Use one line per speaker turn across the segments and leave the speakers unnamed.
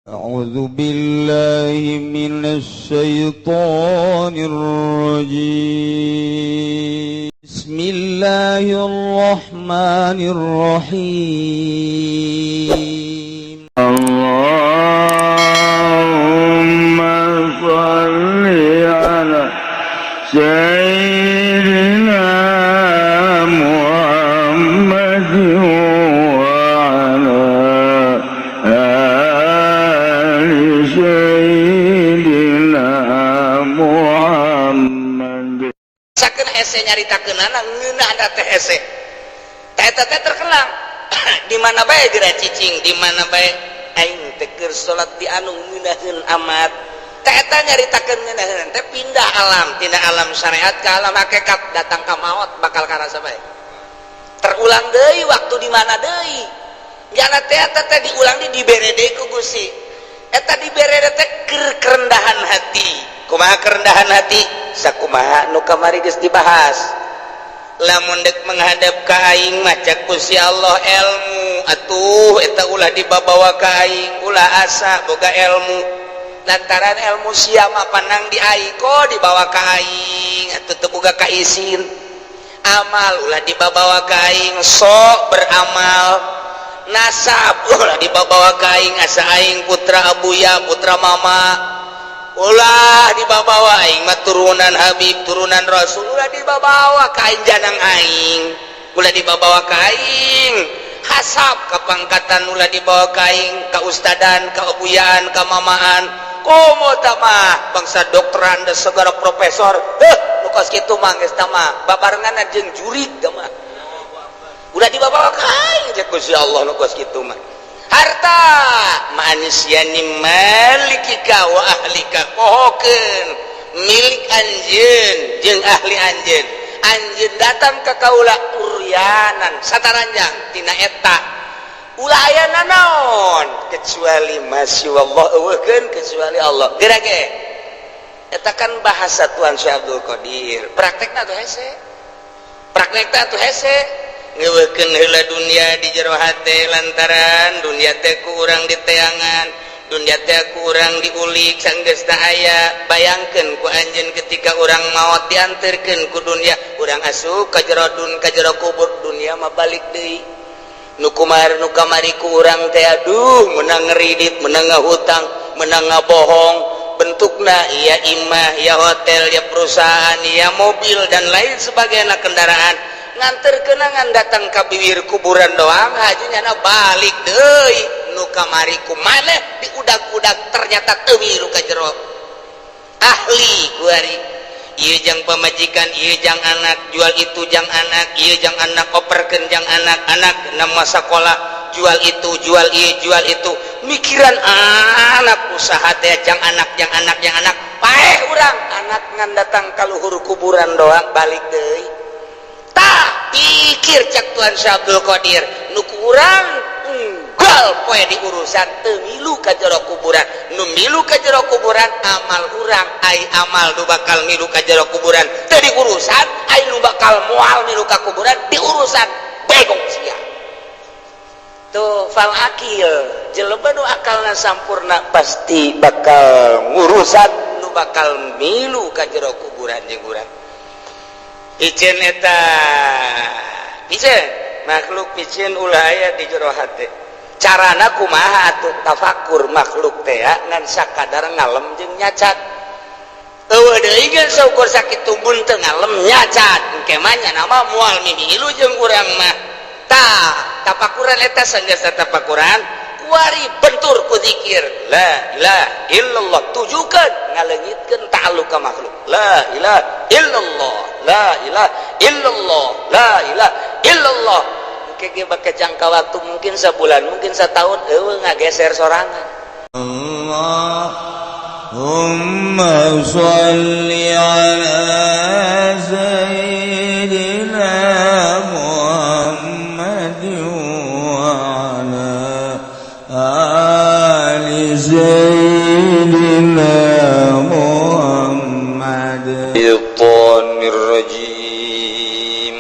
أعوذ بالله من الشيطان الرجيم بسم الله الرحمن الرحيم
اللهم صل على سيدنا محمد وعلى آل سيدنا محمد.
Sakeun hese nyaritakeunana ngeunah da teh hese. Teh terkenal. Di mana bae geura cicing, di mana bae aing teh keur salat di anu ngeunaheun amat. Teh eta nyaritakeun ngeunaheun teh pindah alam, tina alam syariat ke alam hakikat, datang ka maot bakal karasa bae. Terulang deui waktu di mana deui. Jana teh eta teh diulang dibere deui ku Gusti. Eta dibere teh keur kerendahan hati. Kumaha kerendahan hati? Sakumaha nu kamari geus dibahas. Lamun dek menghadap ka aing mah cak Gusti Allah ilmu atuh eta ulah dibabawa ka aing, ulah asa boga ilmu. Lantaran ilmu sia mah panang di aing ko dibawa ka aing atuh teu boga ka isin. Amal ulah dibabawa ka aing, sok beramal. Nasab ulah dibabawa ka aing, asa aing putra abuya, putra mama. Ulah dibawa aing mah turunan Habib, turunan Rasul, ulah dibawa ka aing janang aing, ulah dibawa ka aing hasab kapangkatan, ulah dibawa ka aing ka ustadan, ka abuyaan, ka mamaan. Komo tah mah bangsa dokteran da segala profesor, nu kos kitu mah geus tah mah babarengan jeung jurig tah mah. Ulah dibawa ka aing jeung Gusti Allah nu kos kitu mah. Harta manusiani malikika wa ahlika, pohokeun milik anjeun jeung ahli anjeun. Anjeun datang ka kaula uryanan sataranjang tina eta ulah aya nanaon kecuali masyaallah eueuhkeun kecuali Allah. Geura ge eta kan bahasa Tuan Syekh Abdul Qadir, praktekna atuh hese. Praktekna atuh hese. Ngeueukeun heula dunia di jero hate lantaran dunia teh ku urang diteangan, dunia teh ku urang diulik sanggeus teh aya. Bayangkeun ku anjeun ketika urang maot dianterkeun ku dunia, urang asup ka jero kubur, dunia mah balik deui. Nu kumar nu kamari ku urang teh aduh meunang ngridit, meunang ngahutang, meunang ngabohong, bentukna ieu imah, ieu hotel, ieu perusahaan, ieu mobil dan lain sebagainya kendaraan. Nganterkeun ngan datang ka bibir kuburan doang, hajunyana balik deui. Nu kamari ku maneh diudag-udag ternyata teu milu ka jero. Ahli ku ari. Ieu jang pamajikan, ieu jang anak, jual itu jang anak, ieu jang anak operkeun jang anak-anak nama sakola, jual itu, jual ieu, jual itu. Mikiran anak usaha teh jang anak, jang anak, jang anak. Paeh urang anak ngan datang ka luhur kuburan doang balik deui. Tah pikir cak Tuan Syekh Abdul Qadir, nu kurang unggal poe di urusan teu milu ka jero kuburan. Nu milu ka jero kuburan amal urang, ai amal nu bakal milu ka jero kuburan teu di urusan, ai nu bakal moal milu ka kuburan di urusan. Begong sia. Tuh fal akil, jelema nu akalna sampurna pasti bakal ngurusan nu bakal milu ka jero kuburan jeung urang. Picen eta picen makhluk picen ulah aya di jero hate. Carana kumaha atuh tafakur makhluk teh ngan sakadar ngalem jeung nyacat. Eueuh deui geus saukur sakitu mun teu ngalem nyacat engke mah nya nama moal mimilu jeung urang mah. Tah tafakuran eta sanggeus tafakuran kuari bentur ku zikir la ilaha illallah, tujukeun ngaleungitkeun ta'alluq ka makhluk. La ilaha illallah, la ilaha illallah, la ilaha illallah. Engke ge bake jangka waktu mungkin sabulan, mungkin satahun eueuh ngageser sorangan.
Allahumma sholli ala sayyidina Sayyidina Muhammad.
Syaitanir rajim.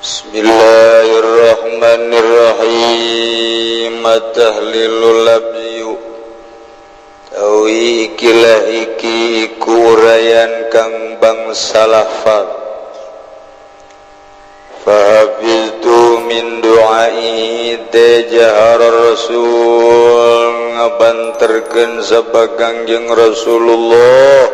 Bismillahirrahmanirrahim.
summa tahlilul labziyu tawi ikilah iki ikurayan kang bangsa lafaz fahabiztu min du'ai tajahar rasul ngabanterkeun sabagang jeung Rasulullah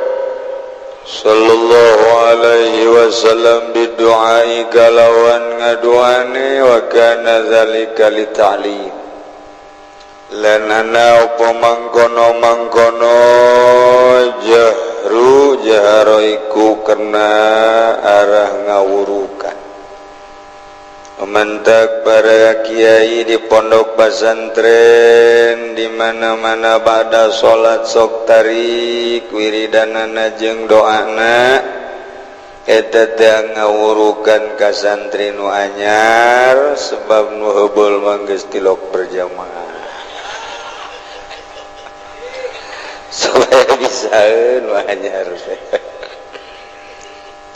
sallallahu alaihi wasallam bidu'ai kalawan ngaduane wa kana zalika li ta'lim lan ana apa mangkono jahroiku karena arah ngawurukan memantak para kiai di pondok pesantren di mana-mana pada salat sok tarik wiridanana jeung doana eta teh ngawurukan ka santri nu anyar sebab nu heubeul mah geus tilok berjamaah supaya bisa nu anyar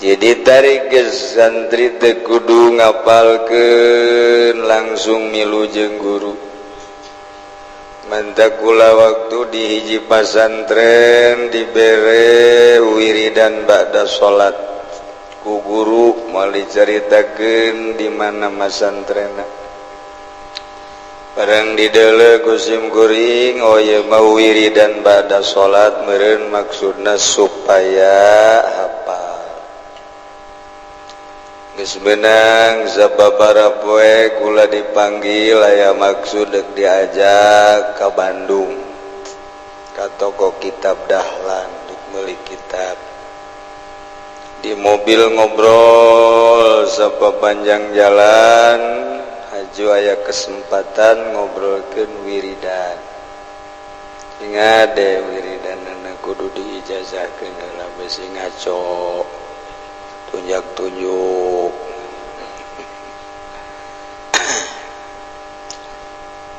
jadi tarik ke santri teh kudu ngapalkeun langsung milu jeung guru mantak kula waktu di hiji pasantren dibere wiridan ba'da salat ku guru moal dicaritakeun di mana masantrenna barang dideuleu ku sim kuring oh ye mau wiridan ba'da salat meureun maksudna supaya hafal geus beunang sababaraha poe kula dipanggil aya maksud deuk diajak ka Bandung ka toko kitab Dahlan dik meuli kitab di mobil ngobrol sapapanjang jalan haju aya kesempatan ngobrolkeun wiridan ingat deh wiridanna kudu diijazahkeun heula besi ngaco tunjuk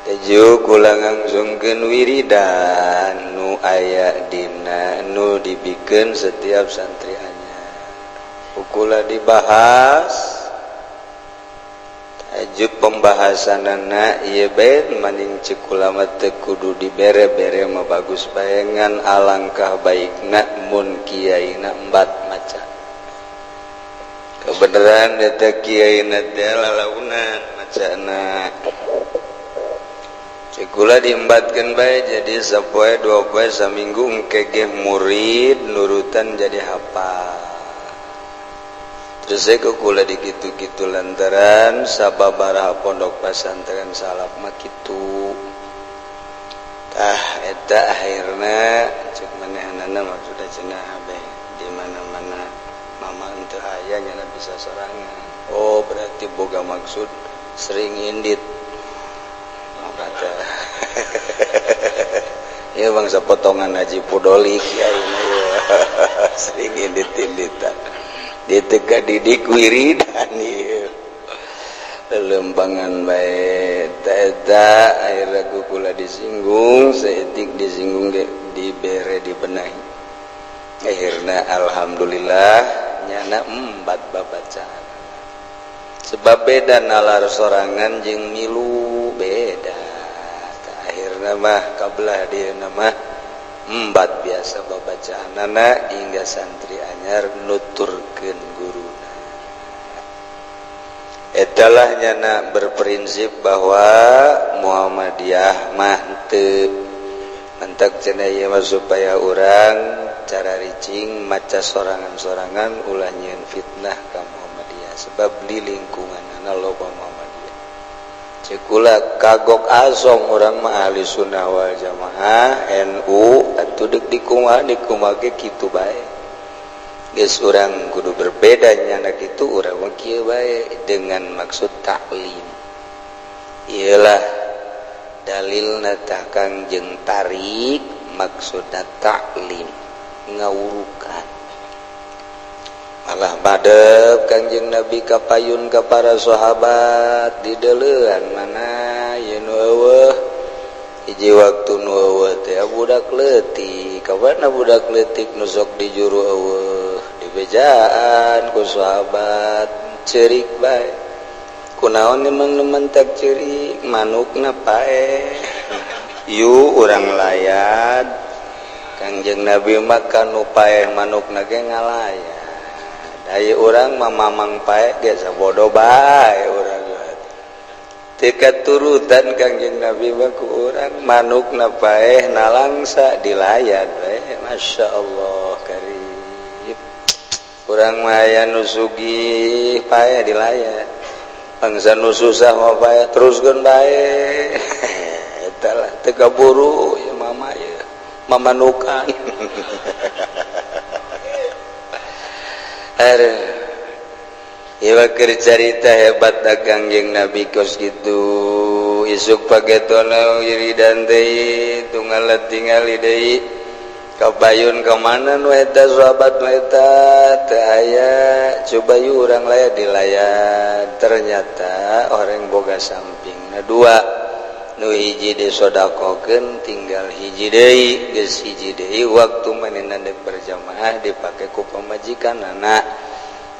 Teju kula ngangsungkeun wiridan nu aya dina nu dibikeun setiap santri anyar kula dibahas tajuk pembahasanana ieu bae maning ceuk kula mah teu kudu dibere-bere mah bagus baengan alangkah baikna mun kiaina embat maca kebenaran eta kiai teh lalaunan macana cekula diembatkeun bae jadi sapoe dua poe saminggu engke ge murid nurutan jadi hafal terus kula dikitu-kitu lantaran sababaraha pondok pesantren salaf mah kitu tah eta akhirna cek manehanana maksudna cenah bae di mana-mana mama ente aya nyana bisa sorangan oh berarti boga maksud sering indit kata ya bangsa potongan haji pudolik ya ini sering indit-inditan ditega didik wiridan ieu lembangan bae eta akhirna kula disinggung saeutik disinggung dibere dibenahi akhirna alhamdulillah nyana embat babacaan sebab beda nalar sorangan jeung milu beda akhirna mah kabelah dieuna mah embat biasa babacaanana hingga santri anyar nuturkeun guruna etalah nyana berprinsip bahwa Muhammadiyah mah teu mantak cenah ieu mah supaya urang cara ricing maca sorangan-sorangan ulah nyieun fitnah ka Muhammadiyah sebab di lingkunganna loba Muhammadiyah cekula kagok asong urang mah ahli sunnah wal jamaah NU atuh deuk dikumaha ge kitu bae geus urang kudu berbeda nyana kitu urang mah kieu bae dengan maksud taklim iyalah dalilna tah Kangjeng tarik maksudna taklim ngawurukan malah madep Kangjeng Nabi kapayun ka para sahabat di deuleuan mana ye nu eueuh hiji waktu nu eueuh teh budak leutik kawana budak leutik nu sok di juru eueuh dibejaan ku sahabat ceurik bae kunaon memang nementak ciri manukna paeh yu urang layad Kangjeng Nabi makan nu paeh manukna ge ngalayad aya urang mamamang paeh ge sabodo bae urang teka turutan Kangjeng Nabi mah ku urang manukna paeh nalangsa dilayad bae masyaallah karim urang mah aya nu sugih paeh dilayad bangsa nu susah mah paeh teruskeun bae eta lah teu kaburu ya mama ya mamanukan aduh ieu keur carita hebat da Kangjeng Nabi kos kitu isuk pagetona wiridan deui tunggal tingali deui kabayun ka mana nu eta sahabat nu eta teu aya coba yu urang layad dilayad ternyata orang boga sampingna dua nu hiji disodakokeun tinggal hiji deui geus hiji deui waktu manehna deuk berjamaah dipake ku pamajikanana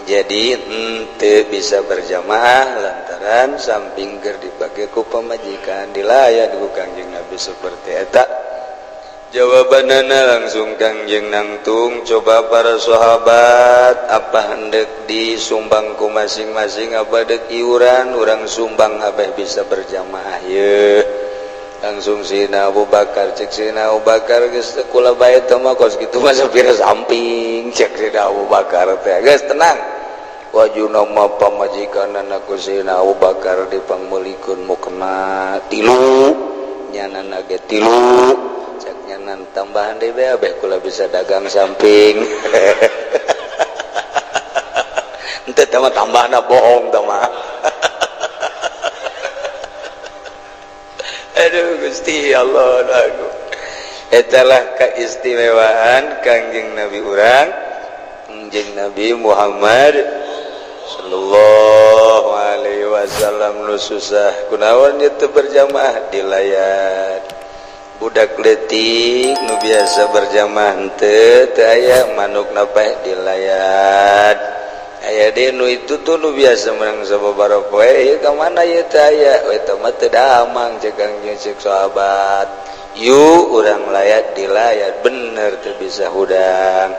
jadi henteu bisa berjamaah lantaran samping keur dipake ku pamajikan dilayad ku Kangjeng Nabi seperti eta. Jawabanana langsung Kangjeng nangtung coba para sahabat apa hendak disumbang ku masing-masing apa deuk iuran urang sumbang abeh bisa berjamaah ye langsung Sina Abu Bakar cek Sina Abu Bakar geus kula bae teh mah kos kitu mah sapira samping cek Sina Abu Bakar teh geus tenang wajuna mah pamajikanana ku Sina Abu Bakar dipangmeulikeun mukna 3 nyanana ge 3 nyanan tambahan deh abeh kula bisa dagang samping ente tama tambahna bohong tama aduh Gusti Allah aku etalah keistimewaan Kangjeng Nabi urang Kangjeng Nabi Muhammad sallallahu alaihi wasallam nu susah kunaon itu berjamaah dilayad budak leutik nu biasa berjamaah henteu teu aya manukna paeh dilayad aya deui nu itu tuh nu biasa menang sababaraha poe ieu ka mana ieu teu aya eta mah teu damang cek Kangjeng cek sahabat yu urang layad dilayad bener teu bisa hudang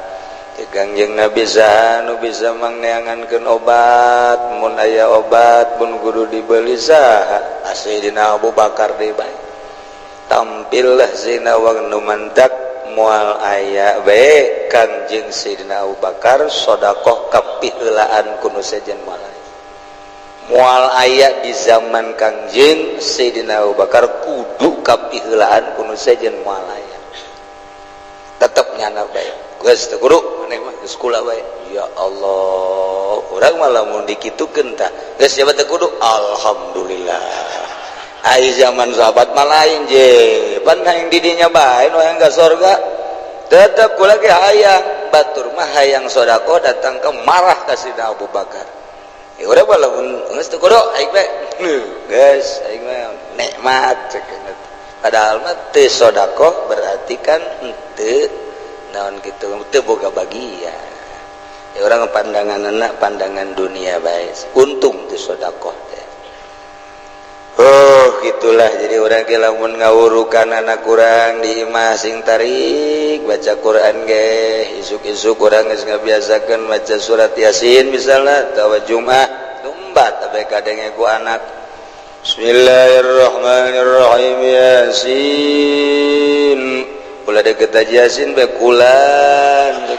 cek Kangjeng Nabi saha nu bisa mangneangankeun obat mun aya obat mun kudu dibeli saha Sayyidina Abu Bakar deui bae tampillah zina wang numantak mual aya bae Kangjeng Sayyidina Abu Bakar sedekah kapiheulaan kuno sejen mual aya di zaman Kangjeng Sayyidina Abu Bakar kudu kapiheulaan kuno sejen mual aya tetep nyana bae geus teu kudu maneh mah geus kula bae ya Allah urang mah lamun dikitukeun tah geus nya teu kudu alhamdulillah ai zaman sahabat mah lain je pan hayang di dinya bae nu hayang ka surga tetep kula ge hayang batur mah hayang sedekah datang ke marah ka Sayyidina Abu Bakar ya urang mah lamun geus teu kudu aing bae geus aing mah nikmat cek padahal mah teu sedekah berarti kan henteu naon kitu teu boga bagian ya urang pandanganna pandangan dunia bae untung teu sedekah teh oh gitulah jadi orang ge lamun ngawurukan anak kurang di imah sing tarik baca Quran ge isuk-isuk urang geus ngabiasakeun maca surat Yasin misalna tawa Jumat numbat abe kadenge ku anak Bismillahirrahmanirrahim Yasin ulah deket Yasin bae kulan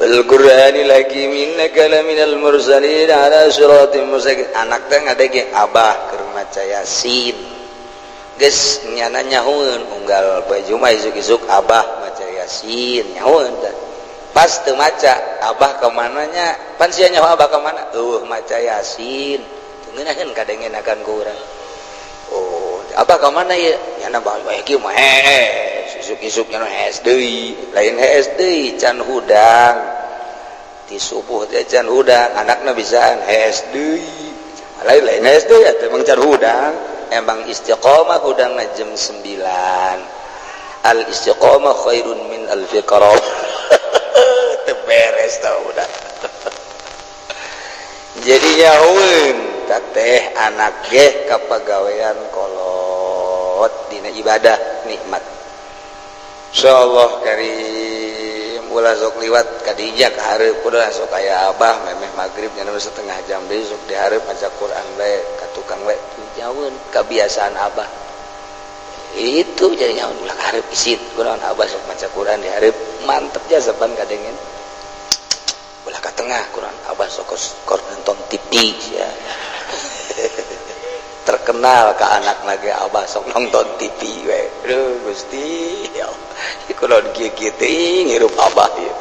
Al-Qur'anil Hakim innaka laminal mursalin ala siratim mustaqim anak teh ngadege abah keur maca Yasin geus nyana nyahoeun unggal poe Jumat isuk-isuk abah maca Yasin nyahoeun teh pas teu maca abah ka mananya pan sia nyaho abah ka mana maca Yasin teu ngeunaheun kadengenakan ku urang oh abah ka mana ieu nyana bae kieu mah isuk-isuk nyana hees deui lain hees deui can hudang di subuh teh can hudang anakna bisaan hees deui lain hees deui atuh emang can hudang emang istiqomah hudangna jam 9 al istiqomah khairun min alfi qarab teu beres tah udah jadi nyaun teh anak ge kapagawean kolot dina ibadah nikmat insyaallah karim ulah sok liwat ka dinya ka hareup kudu sok aya abah memeh magrib nya setengah jam deui sok di hareup maca Quran bae ka tukang bae nyaun kebiasaan abah itu jadi nyaun ulah ka hareup isit kunaon abah sok maca Quran di hareup mantep jasa pan kadengen ulah ka tengah Quran abah sok nonton TV ya terkenal ke anak lagi abah sok nonton TV we aduh Gusti ya kunaon kieu teh ngirup abah ieu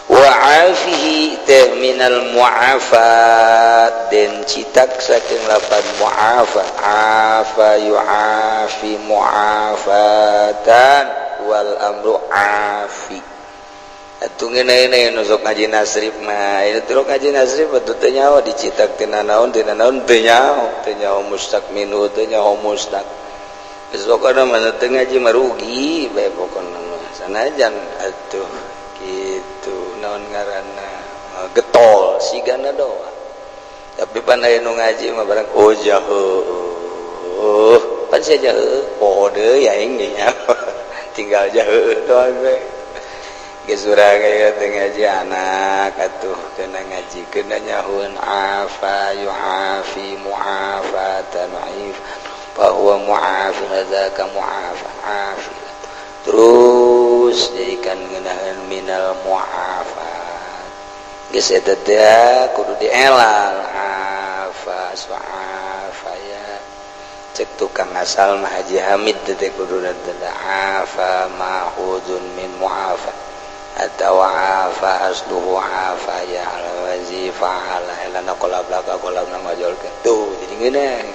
wa afihi teh minal mu'afat dan citak saking lapan mu'afat afa yu'afi mu'afatan wal amru afi atuh ngeunah nu sok ngaji nasrif mah ieu teh ngaji nasrif atuh teh nyaho dicitak tina naon teu nyaho mustaq minhu teu nyaho mustaq geus pokona mah teu ngaji mah rugi bae pokona mah sanajan atuh kitu naon ngaranna getol sigana doa tapi pan aya nu ngaji mah barang jaheuh pan sia jaheuh poho deui aing nya tinggal jaheuh doang we geus urang aya teh ngaji anak atuh kena ngaji kena nyahoun afa yu'afi mu'afatan wa'if fa huwa mu'afi hadzaka mu'afan afi terus jadikan ngeunaheun minal mu'afat geus eta teh kudu dielal afa su'afa ya cek tukang asal mah Haji Hamid teh kudu afa ma'khudun min mu'afat atau afa asluhu afa ya ala wazifa ala elana kolab laka kolab nama jolkan tuh jadi ngeunah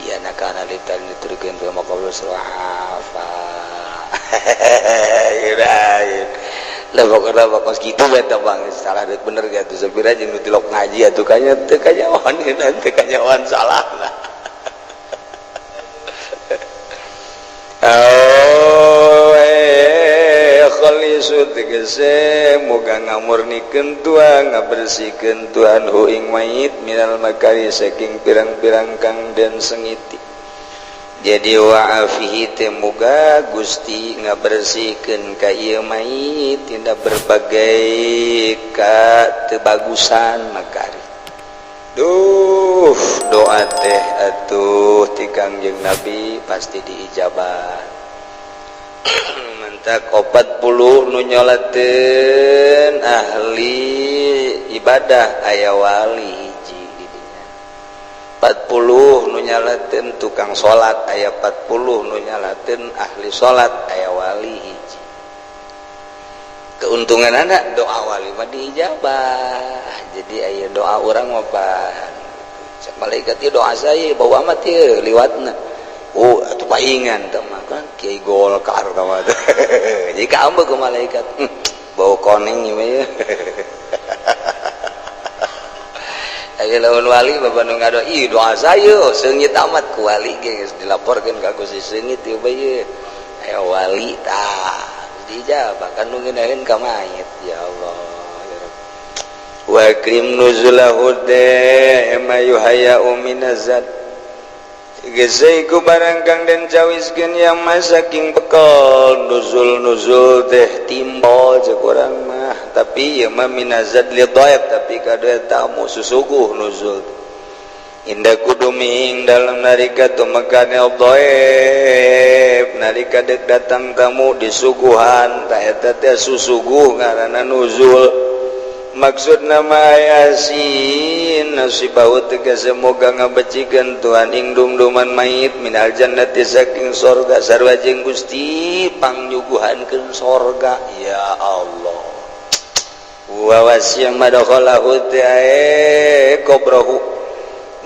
iya nakana litan diturikeun ke maqabul afa irain lah pokoknya bakos kitu eta bang salah deuk bener ga tuh sapira jeung nu tilok ngaji atuh kanya teu kanyawan teu kanyawan salah lah khalisu tegese moga ngamurnikeun Tuhan ngabersihkeun Tuhan hu ing mayit minal makari saking pirang-pirang kang den sengiti jadi wa'afihi teh moga Gusti ngabersihkeun ka ieu mayit tina berbagai katebagusan makari duh doa teh atuh ti Kangjeng Nabi pasti diijabah mantak 40 nu nyolateun ahli ibadah aya wali hiji di dinya 40 nu nyalateun tukang salat aya 40 nu nyalateun ahli salat aya wali hiji keuntungan anak doa wali mah diijabah jadi aya doa urang mah pan cek malaikat ieu doa saya bawa amat ieu liwatna oh atuh paingan teh mah kan kiai Golkar tah mah jadi kaambeu ku malaikat bau koneng ieu mah aya lamun wali baba nu ngado ih doa saya seungit amat ku wali ge geus dilaporkeun ka Gusti seungit ieu bae ieu aya wali tah dijabah kan nu ngeunaheun ka mayit ya Allah ya Rabb wa krim nuzulahu de ma yuhayya minazat geseiku barang kang den cawiskeun yang masaking bekal nuzul teh timbal cek urang mah tapi ieu mah minazat li dhaif tapi kada tamu susuguh nuzul inda kudu mihing dalam narika tumekane dhaif narika deuk datang tamu disuguhan ta eta teh susuguh ngaranna nuzul maksud nama ayasin nasibahu tegese moga ngabecikeun Tuhan ing dumduman mayit minal jannati saking sorga sarwa jeung Gusti pangyuguhankeun sorga ya Allah wa wasyam madakhalahu ta'e kobrahu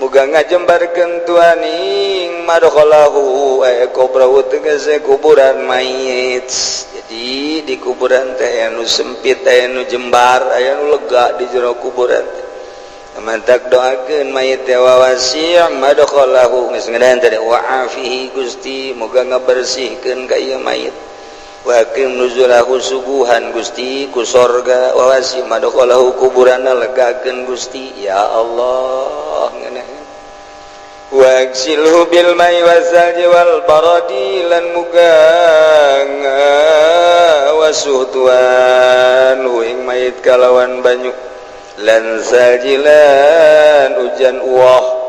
moga ngajembarkeun Tuhan ing madakhalahu kobrahu tegese kuburan mayit jadi di kuburan teh anu sempit anu jembar aya nu lega di jero kuburan teh mantak doakeun mayit teh wa wasi' madakhalahu geus ngadan teh wa afihi Gusti moga ngabersihkeun ka ieu mayit Wakim nuzulahu subuhan Gusti ku sorga wawasi madakhalahu kuburana legakeun Gusti ya Allah ngeunaheun wagsilhu bil mai wazalji wal baradi lan mugang wasuhtuan ing mayit kalawan banyu lan saljilan ujan uwah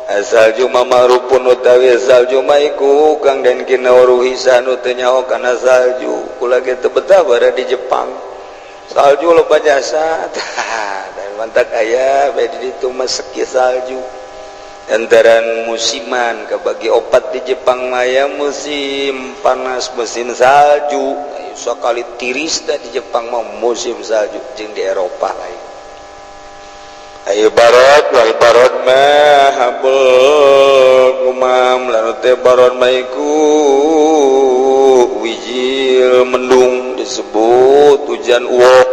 asal juma ma'rufun utawi salju maiku kang den kinawruhisan teu nyaho kana salju kula ge teu betah bara di Jepang salju loba jasa dan mantak aya bae di ditu mah seki salju antaran musiman kabagi opat di Jepang maya musim panas musim salju sakali tiris da di Jepang mah musim salju jeung di Eropa lain ayo barot wal barot mah habul kumam lanu teh barot maiku wijil mendung disebut hujan uok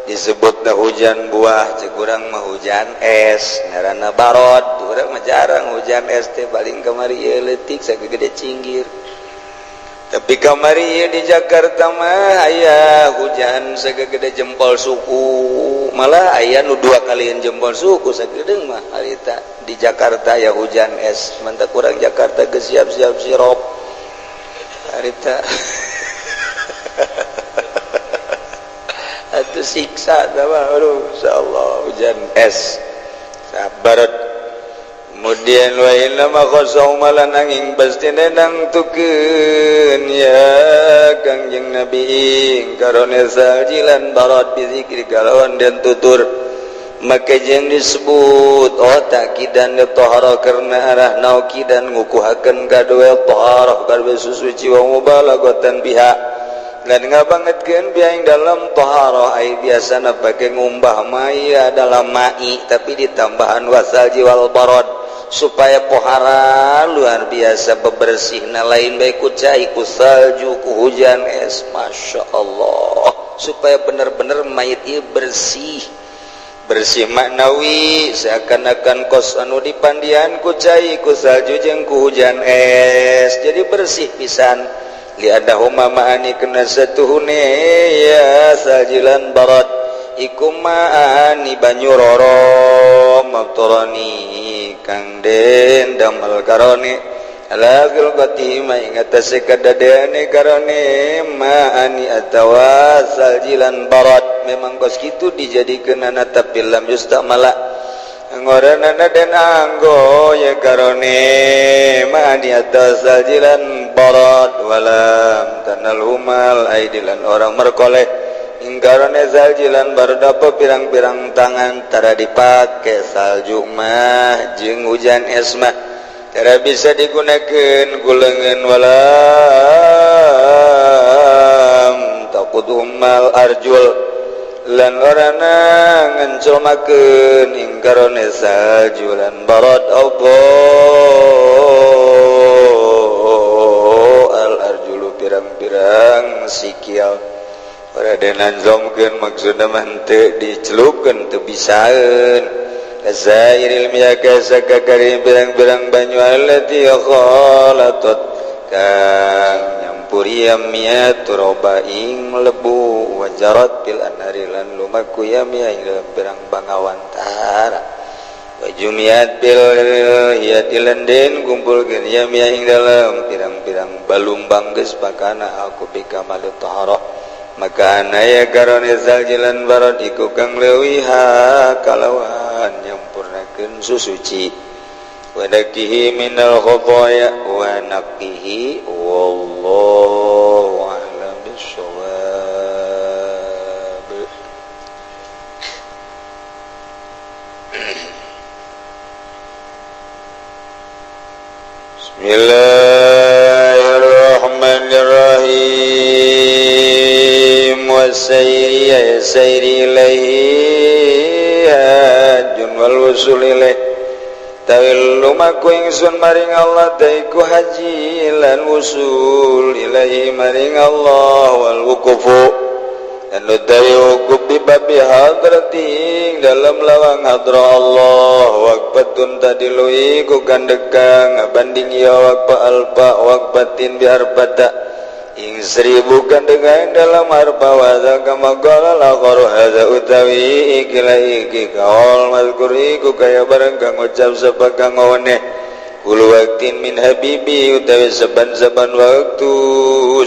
disebutna hujan buah cek urang mah hujan es ngaranna barot urang mah jarang hujan es teh paling kamari ieu leutik sagede cinggir tapi kamari ieu di Jakarta mah aya hujan sagede jempol suku malah aya nu 2 kalian jempol suku sagedeung mah harita di Jakarta ya hujan es mantap kurang Jakarta geus siap-siap sirop harita atuh siksa tah mah insyaallah hujan es sabarat kemudian wa inna ma khasau malan angin pasti nang tukeun ya Kangjeng Nabi ing karone saljilan barat bizikri kalawan dan tutur maka jeung disebut takidan tahara karena arah naukidan ngukuhakeun kadoe taharah karbe suci wa mubalagatan biha dan ngabangetkeun biha ing dalam taharah ai biasana pake ngumbah mai adalah mai tapi ditambahan wasal jiwal barad supaya pohara luar biasa bebersihna lain baik ku cai ku salju ku hujan es Masya Allah supaya benar-benar mayit ieu bersih bersih maknawi seakan-akan kos anu dipandian ku cai ku salju jeung ku hujan es jadi bersih pisan li adahuma ma'ani kana satuhune ya saljilan barat iku ma'ani banyu roro mabturani kang den damel karone ala gilqati ma ingatase kadadeane karone ma'ani atawa saljilan barat memang kos kitu dijadikeun ana tapi lam yustamala ngoranana den anggo ya karone ma'ani atawa saljilan barat walam tanal humal aidilan orang merkoleh ingkarone saljilan bardapa pirang-pirang tangan tara dipake salju mah jeung hujan es mah tara bisa digunakeun kuleungeun walam taqudumal arjul lan orana ngencolmakeun ingkarone salju lan barad al arjulu pirang-pirang sikil Radenan zomkeun maksudna mah teu dicelupkeun teu bisaeun kasairil miyaka sakakari birang-birang banyu allati khalatat kang nyampuri yamia turoba ing lebu wajarat bil anhari lan lumaku yamia ing birang bangawan tara wajumiat bil hiyatilan den kumpulkeun yamia ing dalam pirang-pirang balumbang geus pakana aku bikamal taharah maka anaya karone saljilan barat iku kang leuwiha kalawan nyampurnakeun susuci wa naqihi minal khotoya wa naqihi wallahu a'lam bissawab. Bismillahirrahmanirrahim sayri ilaihi hajun wal wusul ilaih tawil lumaku ingsun maring Allah taiku haji lan wusul ilaihi maring Allah wal wukufu dan utawi wukuf di babi hadrati dalam lawang hadra Allah waqfatun tadilui ku kandekang banding ya waqfa alfa waqfatin biar pada ing 1000 kandengan dalam harpa wa kama qala la qaru hadza utawi iki kaul mazkuri ku kaya barang kang ucap sapa kang one kulu waktin min habibi utawi saban-saban waktu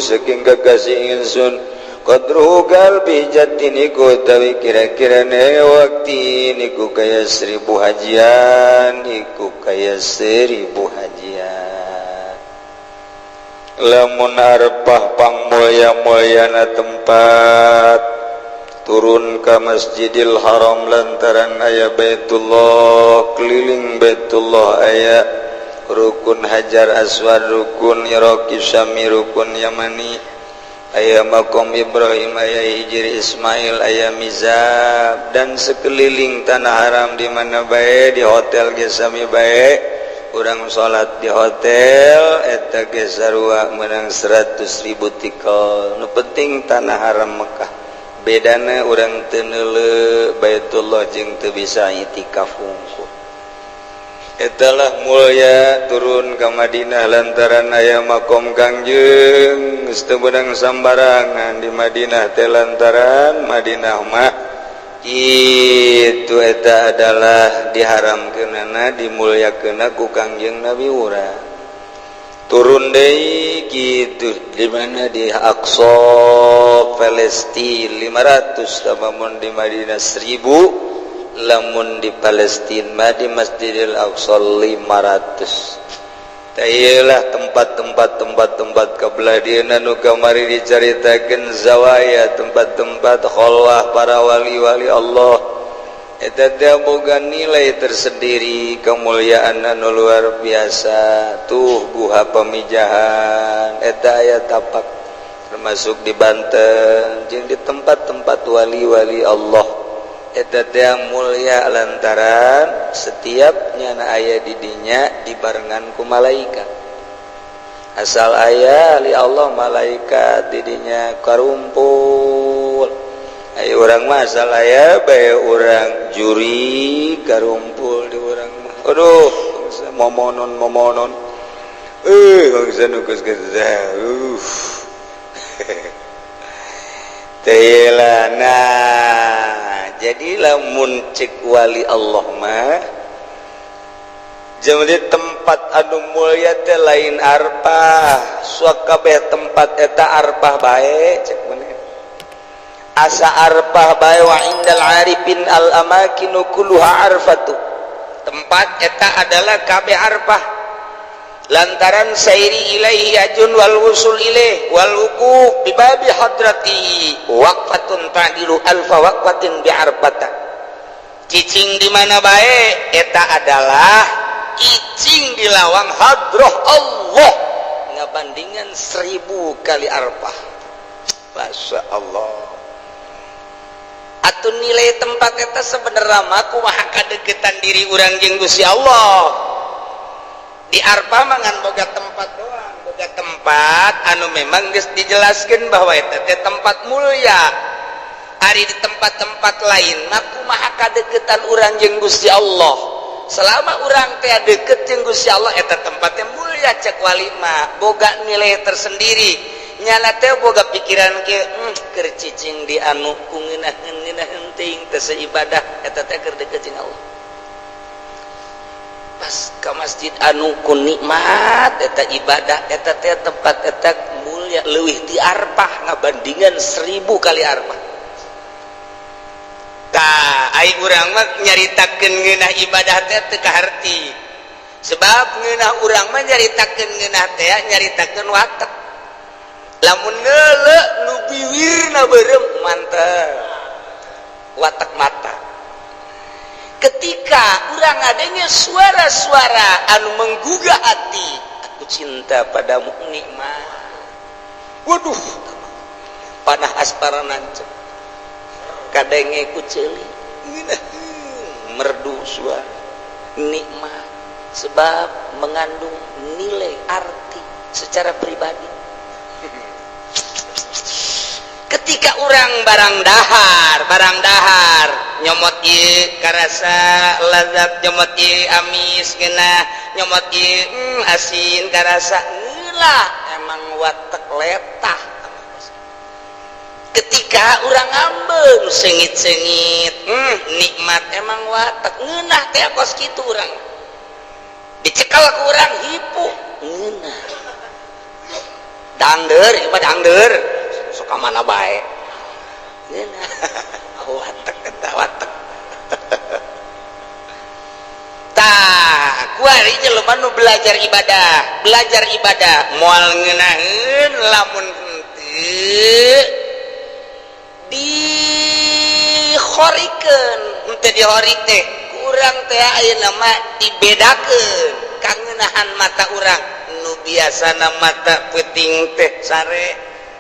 saking kekasih ingsun qadru qalbi jatin iku utawi kira-kira ne waktu niku kaya 1000 hajian iku kaya 1000 hajian lamun arpah pangmulya-mulyana tempat turun ke Masjidil Haram lantaran aya Baitullah keliling Baitullah aya rukun Hajar Aswad rukun Iraqi Syami rukun Yamani aya Maqam Ibrahim aya Hijri Ismail aya Mizab dan sekeliling tanah haram di mana bae di hotel ge sami bae urang salat di hotel eta ge sarua menang 100.000 tikal nu penting tanah haram Mekah bedana urang teu neuleuh Baitullah jeung teu bisa itikaf hungkul eta lah mulya turun ka Madinah lantaran aya makom Kangjeng geus teu beunang sambarangan di Madinah teh lantaran Madinah mah itu eta adalah diharamkeunana dimuliakeunna ku Kangjeng Nabi urang turun deui kitu di mana di Aqsa Palestina 500 lamun di Madinah 1000 lamun di Palestina mah di Masjidil Aqsa 500 Taiyalah tempat-tempat kabelah dieuna nu kamari dicaritakeun zawaya tempat-tempat khalwah para wali-wali Allah eta teh boga nilai tersendiri kemuliaan anu luar biasa tuh guha pamijahan eta aya tapak termasuk di Banten jeung di tempat-tempat wali-wali Allah eta teh mulia lantaran setiap nyana aya di dinya dibarengan ku malaikat asal aya li Allah malaikat di dinya karumpul aya urang mah asal aya bae urang juri karumpul di urang mah aduh momonon bangsa nu geus teulah nah jadi lamun cek wali Allah mah jadi tempat anu mulia teh lain arpah suak kabeh tempat eta arpah bae cek bener asa arpah bae wa indal arifin al amakinu kulluha arfatu tempat eta adalah kabeh arpah lantaran sairi ilaihi ajun wal wusul ilaih wal wuquf bi babi hadrati waqfatun ta'dilu alfa waqfatin bi arfata cicing di mana bae eta adalah cicing di lawang hadrah Allah ngabandingan 1000 kali arfah masya Allah atuh nilai tempat eta sebenarnya mah kumaha kadeukeutan diri urang jeung Gusti Allah di arpah mangan boga tempat doang boga tempat anu memang geus dijelaskeun bahwa eta teh tempat mulia ari di tempat-tempat lain mah kumaha kadeuketan urang jeung Gusti Allah selama urang teh deukeut jeung Gusti Allah eta tempat teh mulia cek wali mah boga nilai tersendiri nyana teh boga pikiran ke keur cicing di anu ku ngeunah-ngeunah teuing teh seibadah eta teh keur deukeut jeung Allah pas ke masjid anu ku nikmat eta ibadah eta teh tempat eta mulia leuwih di arpah ngabandingan 1000 kali arpah tah ai urang mah nyaritakeun ngeunah ibadah teh teu kaharti sebab ngeunah urang mah nyaritakeun ngeunah teh nyaritakeun watak lamun ngeuleuh nu biwirna beureum mantep watak mata ketika urang adanya suara-suara anu menggugah hati aku cinta padamu nikmat waduh panah aspara nancep kadenge ku ceuli merdu suara nikmat sebab mengandung nilai arti secara pribadi ketika orang barang dahar nyomot ieu karasa lazat nyomot ieu amis geunah nyomot ieu asin karasa ngeulah
emang watek letah ketika orang ngambeng sengit-sengit nikmat emang watek ngeunah teh kos kitu urang dicekal ku urang hipu ngeunah dangdeur ieu mah dangdeur suka mana bae ngeunah watek eta watek tah kuari jelema nu belajar ibadah moal ngeunaheun lamun henteu dihorikeun henteu dihorik teh urang teh ayeuna mah dibedakeun kangeunahan mata urang nu biasana mata peuting teh sare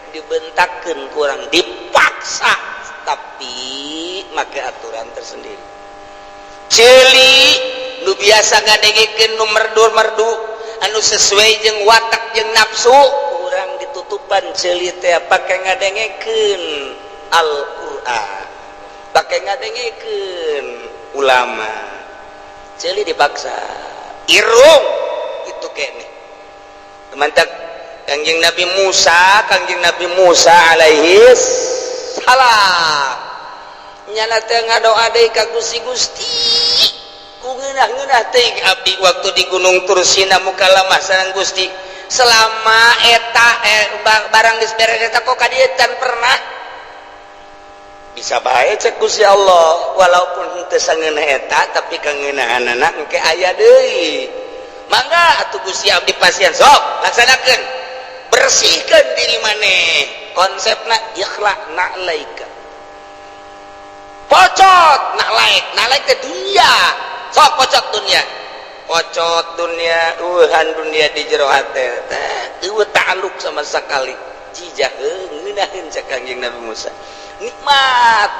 dibentakeun ku urang dipaksa tapi make aturan tersendiri ceuli nu biasa ngadengekeun nu merdu anu sesuai jeung watak jeung nafsu urang ditutupan ceuli teh pake ngadengekeun Al-Qur'an pake ngadengekeun ulama ceuli dipaksa irung itu keneh temantak Kangjeng Nabi Musa alaihi salam nyana teh ngadoa deui ka Gusti ku ngeunah-ngeunah teh abdi waktu di Gunung Tursina mukalamah sareng Gusti selama eta barang geus beres eta kok kadieu tan pernah bisa bae cek Gusti Allah walaupun teu sangeunah eta tapi kangeunahannana engke aya deui mangga atuh Gusti abdi pasiehan sok laksanakeun bersihkeun diri maneh konsepna ikhlaqna alaika pocot nalaik teh dunia sok pocot dunia uhan dunia di jero hate teh ta'alluq sama sekali jijah ngeunaheun cak Kangjeng Nabi Musa nikmat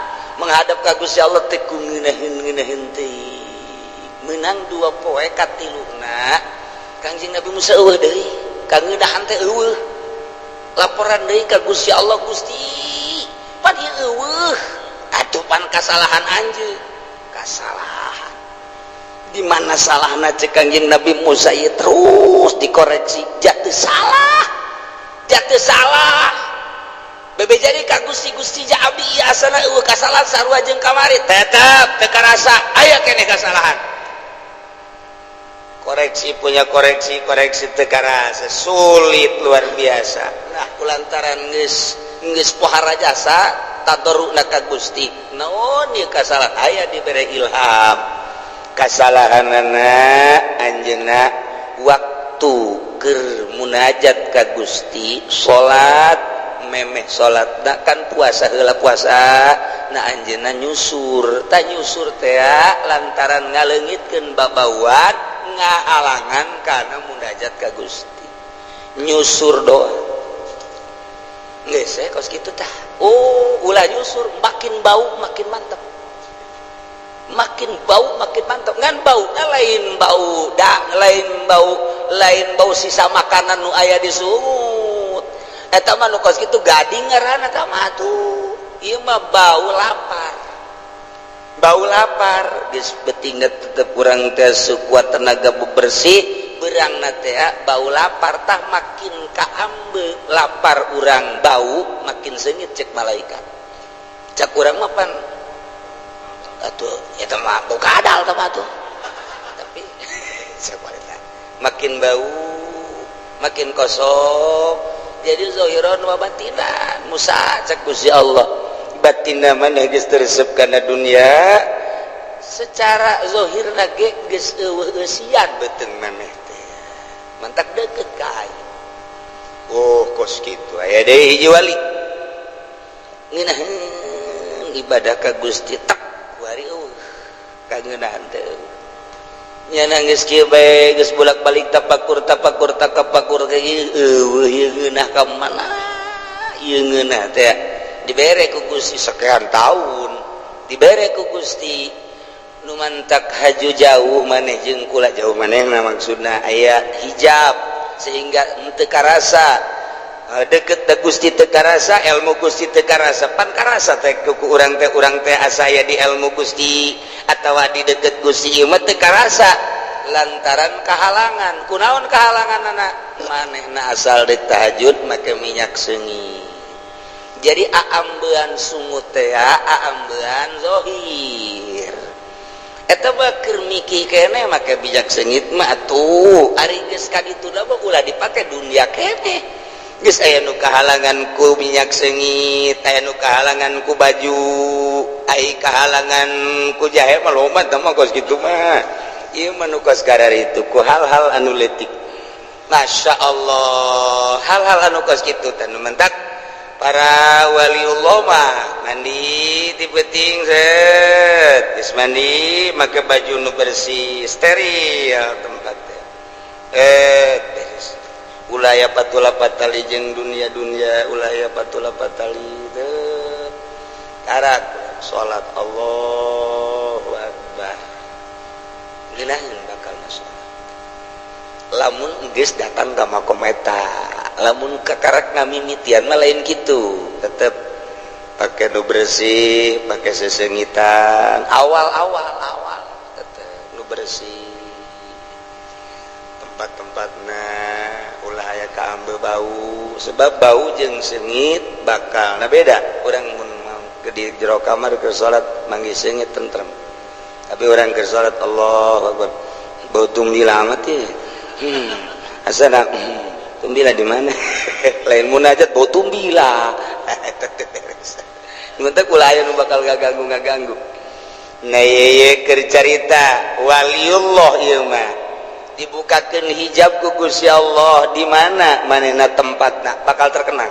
menghadap ka Gusti Allah teh ku ngeunaheun teh menang 2 poe katiluna Kangjeng Nabi Musa eueuh deui kangeunahan teh eueuh laporan deui ka Gusti Allah Gusti pan ieu eueuh atuh pan kasalahan anjeun kasalahan di mana salahna cek Kangjeng Nabi Musa ieu terus dikoreksi jatuh salah bebe jadi ka Gusti ja abdi ieu asana eueuh kasalahan sarua jeung kamari tetep teu karasa aya keneh kasalahan koreksi teu karasa sulit luar biasa nah kulantaran geus pohara jasa tadarrukna ka Gusti naon ieu kasalahan aya dibere ilham kasalahanana anjeunna waktu keur munajat ka Gusti salat memeh salatna kan puasa heula puasa na anjeunna nyusur teh lantaran ngaleungitkeun babawan ngahalangan kana munajat ka Gusti nyusur doa geus kos kitu tah ulah nyusur makin bau makin mantap ngan bauna lain bau sisa makanan nu aya di sungut eta mah nu kos kitu gading ngaranna ka mah tuh ieu mah bau lapar geus betingna tetep urang teh sukuat tenaga bebersih beurangna teh bau lapar tah makin kaambeung lapar urang bau makin seungit cek malaikat cak urang mah pan atuh eta mah bau kadal tah mah tuh tapi makin bau makin kosong jadi zahiran wa batinan Musa cak Gusti Allah batinna maneh geus teresep kana dunia secara zahirna ge geus eueuh sian beuteung maneh teh mantak deukeut ka aing kos kitu aya deui hiji wali ngeunaheun ibadah ka Gusti tak kuari eueuh kangeunahan teh nya nangis kieu bae geus bolak-balik tapakur ka ieu eueuh ieu ngeunah ka mana ieu ngeunah teh dibere ku Gusti sekian tahun dibere ku Gusti nu mantak haju jauh maneh jeung kula jauh manehna maksudna aya hijab sehingga henteu karasa deket da Gusti teu karasa ilmu Gusti teu karasa pan karasa teh ku urang teh asa aya di ilmu Gusti atawa di deket Gusti ieu mah teu karasa lantaran kahalangan kunaon kahalanganna manehna asal deuk tahajud make minyak seungi. Jadi aambean sungut teh aambean zohir. Eta mah keur miki keneh make bijak seungit mah atuh ari geus ka ditu da mah ulah dipake dunia keneh. Geus aya nu kahalangan ku minyak seungit, aya nu kahalangan ku baju, aya kahalangan ku jahe mah loba tah mah kos kitu mah. Ieu mah nu kos karar itu ku hal-hal anu leutik. Masya Allah, hal-hal anu kos kitu teh nu mentak para waliullah mah mandi ti peuting set, geus mandi make baju nu bersih, steril tempatnya. Beres. Ulaya patula patali jeung dunia-dunia ulaya patula patali teh. Karak salat Allahu Akbar. Geunaheun bakal salat. Lamun geus datang ka makom eta, lamun kakarak ngamimitian mah lain kitu, tetep pakai nu bersih, pakai sesengitan, awal tetep nu bersih. Tempat-tempatna ulah aya kaambe bau, sebab bau jeung seungit bakal na beda. Urang mun di jero kamar keur salat manggi seungit tentrem. Tapi urang keur salat Allahu Akbar, bau tumbila amat ye. Asana tumbila di mana? Lain munajat bau tumbila. Muntek ulah aya nu bakal ngaganggu. Nah ye keur carita waliullah ieu mah dibukakeun hijab ku Gusti Allah di mana manehna tempatna bakal terkenang.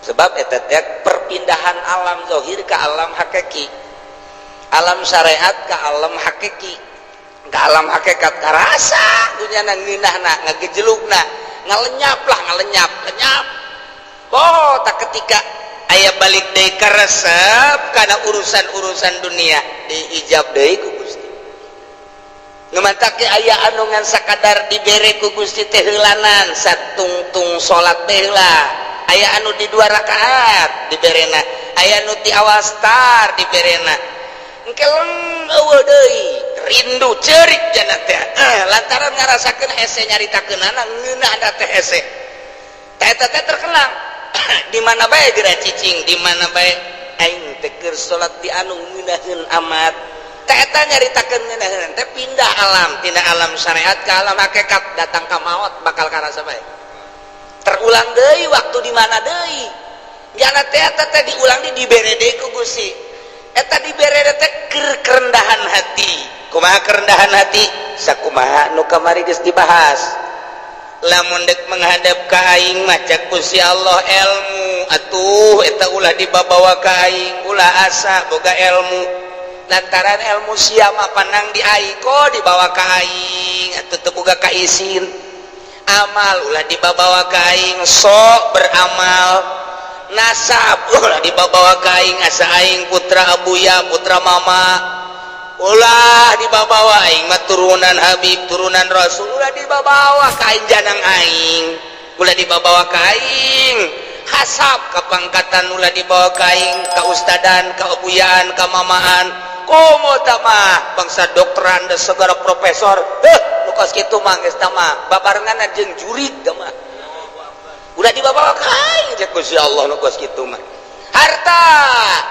Sebab eta teh perpindahan alam zahir ke alam hakiki. Alam syariat ke alam hakiki. Ke alam hakikat karasa dunyana ngeunahna ngagejelugna ngalenyap. Oh tak ketika aya balik deui ka resep kana urusan dunia dihijab deui ku Gusti. Ngemantak aya anu ngan sakadar dibere ku Gusti teh heulanan satungtung salat teh heula. Aya anu di 2 rakaat diberena, aya anu ti awal star diberena. Engke eueuh deui rindu ceurik jana teh lantaran ngarasakeun hese nyaritakeunana ngeunahna teh hese. Tah eta teh terkenang di mana bae geura cicing, di mana bae aing teh keur salat di anu ngeunaheun amat. Tah eta nyaritakeun ngeunaheun teh pindah alam, tina alam syariat ka alam hakikat, datang ka maot bakal karasa bae. Terulang deui waktu di mana deui. Jana teh eta teh diulang dibere deui ku Gusti. Eta dibere teh kerendahan hati. Kumaha kerendahan hati? Sakumaha nu kamari geus dibahas. Lamun deuk menghadap ka aing mah cak Gusti Allah ilmu atuh eta ulah dibawa ka aing, ulah asa boga ilmu. Lantaran ilmu sia mah panang di aing kok dibawa ka aing atuh teu boga ka isin. Amal ulah dibawa ka aing sok beramal. Nasab ulah dibawa ka aing asa aing putra abuya putra mama. Ulah dibawa aing mah turunan Habib turunan Rasul, ulah dibawa ka aing janang aing, ulah dibawa ka aing hasab kapangkatan, ulah dibawa ka aing ka ustadan ka abuyaan ka mamaan. Komo mah bangsa dokteran dan segala profesor lukas kitu mah geus tah mah babarengan jeung jurig tah mah udah dibawa ka aing cek Gusti Allah lukas kitu mah. Harta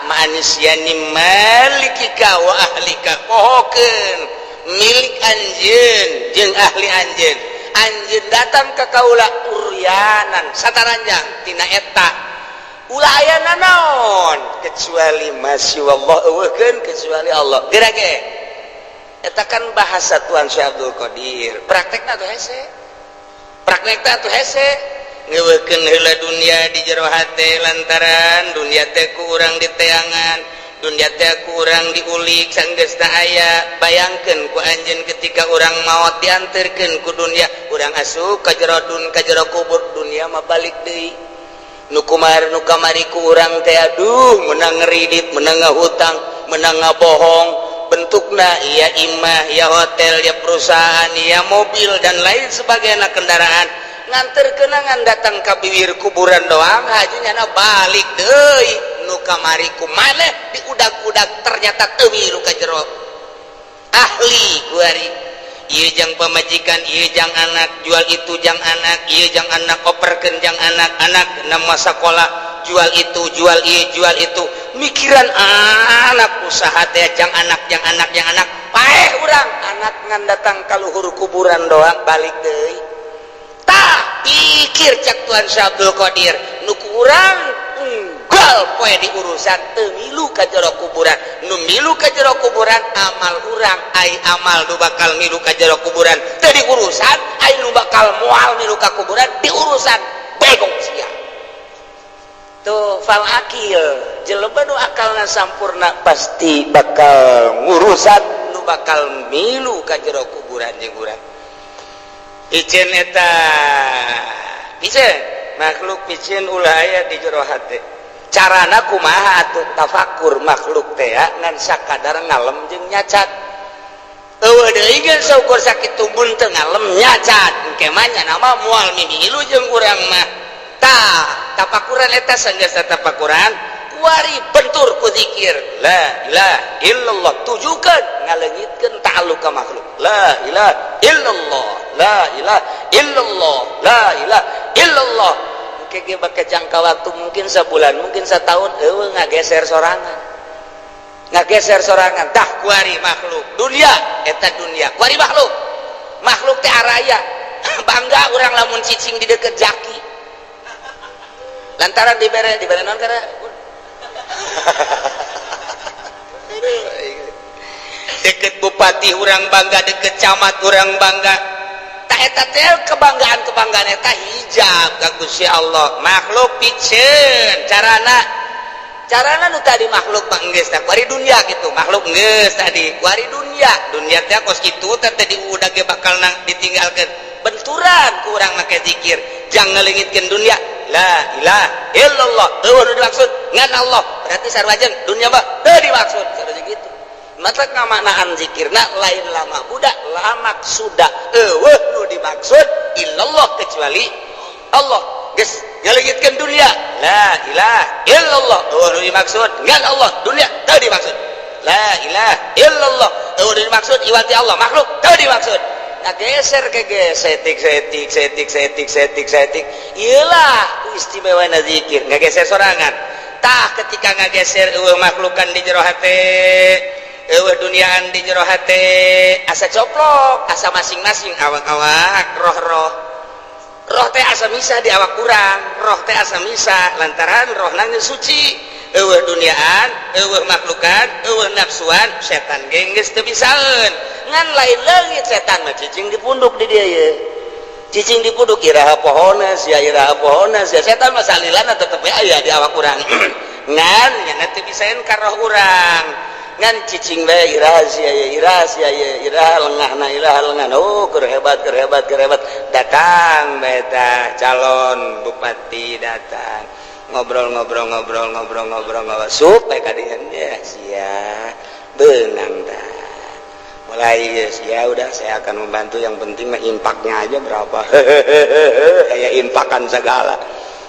manusiani malikika wa ahlika pohokeun milik anjeun jeung ahli anjeun. Anjeun datang ka kaula uryanan sataranjang tina eta ulah aya nanaon kecuali masyaallah eueukeun kecuali Allah. Dirage eta kan bahasa Tuan Syekh Abdul Qadir. Praktekna tuh hese. Praktekna tuh hese. Ngeueukeun heula dunia di jero hate lantaran dunia teh ku urang diteangan, dunia teh ku urang diulik sanggeus teh aya. Bayangkeun ku anjeun ketika urang maot dianterkeun ku dunia, urang asup ka jero kubur dunia mah balik deui. Nu kamari ku urang teh aduh meunang ngeridit, meunang ngahutang, meunang ngabohong, bentukna iya imah, ya hotel, ya perusahaan, ya mobil dan lain sebagainya kendaraan. Nganterkeun ngan datang ka bibir kuburan doang hajinya balik deui nu kamari ku maneh diudag-udag ternyata teu milu ka jero ahli ku ari ieu jang pamajikan, ieu jang anak, jual itu jang anak, ieu jang anak operkeun jang anak nama sakola, jual itu, jual ieu, jual itu. Mikiran anak usaha teh jang anak, paeh urang anak ngan datang ka luhur kuburan doang balik deui. Tah pikir cak Tuhan Syah Abdul Qadir nu kurang gal poe di urusan teu milu ka jero kuburan, nu milu ka jero kuburan amal urang ai amal nu bakal milu ka jero kuburan teu di urusan ai nu bakal moal milu ka kuburan di urusan begong sia. Tuh fal akil jelema nu akalna sampurna pasti bakal ngurusan nu bakal milu ka jero kuburan jeung urang. Iceun eta piceun makhluk piceun ulah aya di jero hate. Carana kumaha atuh tafakur makhluk teh ngan sakadar ngalem jeung nyacat. Eueuh deui geus saukur sakitu mun teu ngalem nyacat engke mah nya nama moal milu jeung urang mah. Tah tafakuran eta sanggeus tafakuran kuari bentur ku zikir la ilaha illallah tujukeun ngaleungitkeun ta'alluq ka makhluk la ilaha illallah la ilaha illallah la ilaha illallah engke ge bake jangka waktu mungkin sebulan mungkin setahun eueuh ngageser sorangan tah kuari makhluk dunia eta dunia kuari makhluk teh araya bangga urang lamun cicing di deket jaki lantaran dibere naon kana deket bupati urang bangga, deket camat urang bangga. Tak eta teh kebanggaan eta hijab ka Gusti Allah. Makhluk piceun carana nu tadi makhluk mah geus tah kuari dunia gitu. Makhluk geus tadi kuari dunia teh kos kitu teh tadi udah ge bakal ditinggalkeun. Benturan ku urang make zikir jang ngaleungitkeun dunia la ilaha illallah eueuh nu dimaksud ngan Allah berarti sarwajeng dunia mah teu dimaksud sareng gitu matak ngamaknaan zikirna lain lama budak lamak sudah eueuh nu dimaksud illallah kecuali Allah geus ngaleungitkeun dunia la ilaha illallah eueuh nu dimaksud ngan Allah dunia teu dimaksud la ilaha illallah eueuh nu dimaksud iwati Allah makhluk teu dimaksud. Nah geser ke setik iyalah istimewa zikir ngageser sorangan tah ketika ngageser eueuh makhlukan di jero hate eueuh duniaan di jero hate asa coplok asa masing-masing awak-awak roh teh asa misah di awak urang roh teh asa misah lantaran rohna geus suci eueuh duniaan eueuh makhlukan eueuh nafsuan setan ge geus teu bisaeun ngan lain leungit setan mah cicing di punduk di dia ye cicing di punduk iraha pohonna sia setan mah salilana tetep aya di awak urang ngan nya teu bisaeun ka roh urang ngan cicing bae iraha sia ye iraha lengahna oh keur hebat datang beta calon bupati datang ngobrol supaya kadinya ya sia beunang dah mulai ya udah saya akan membantu yang penting mah impaknya aja berapa kayak impakan segala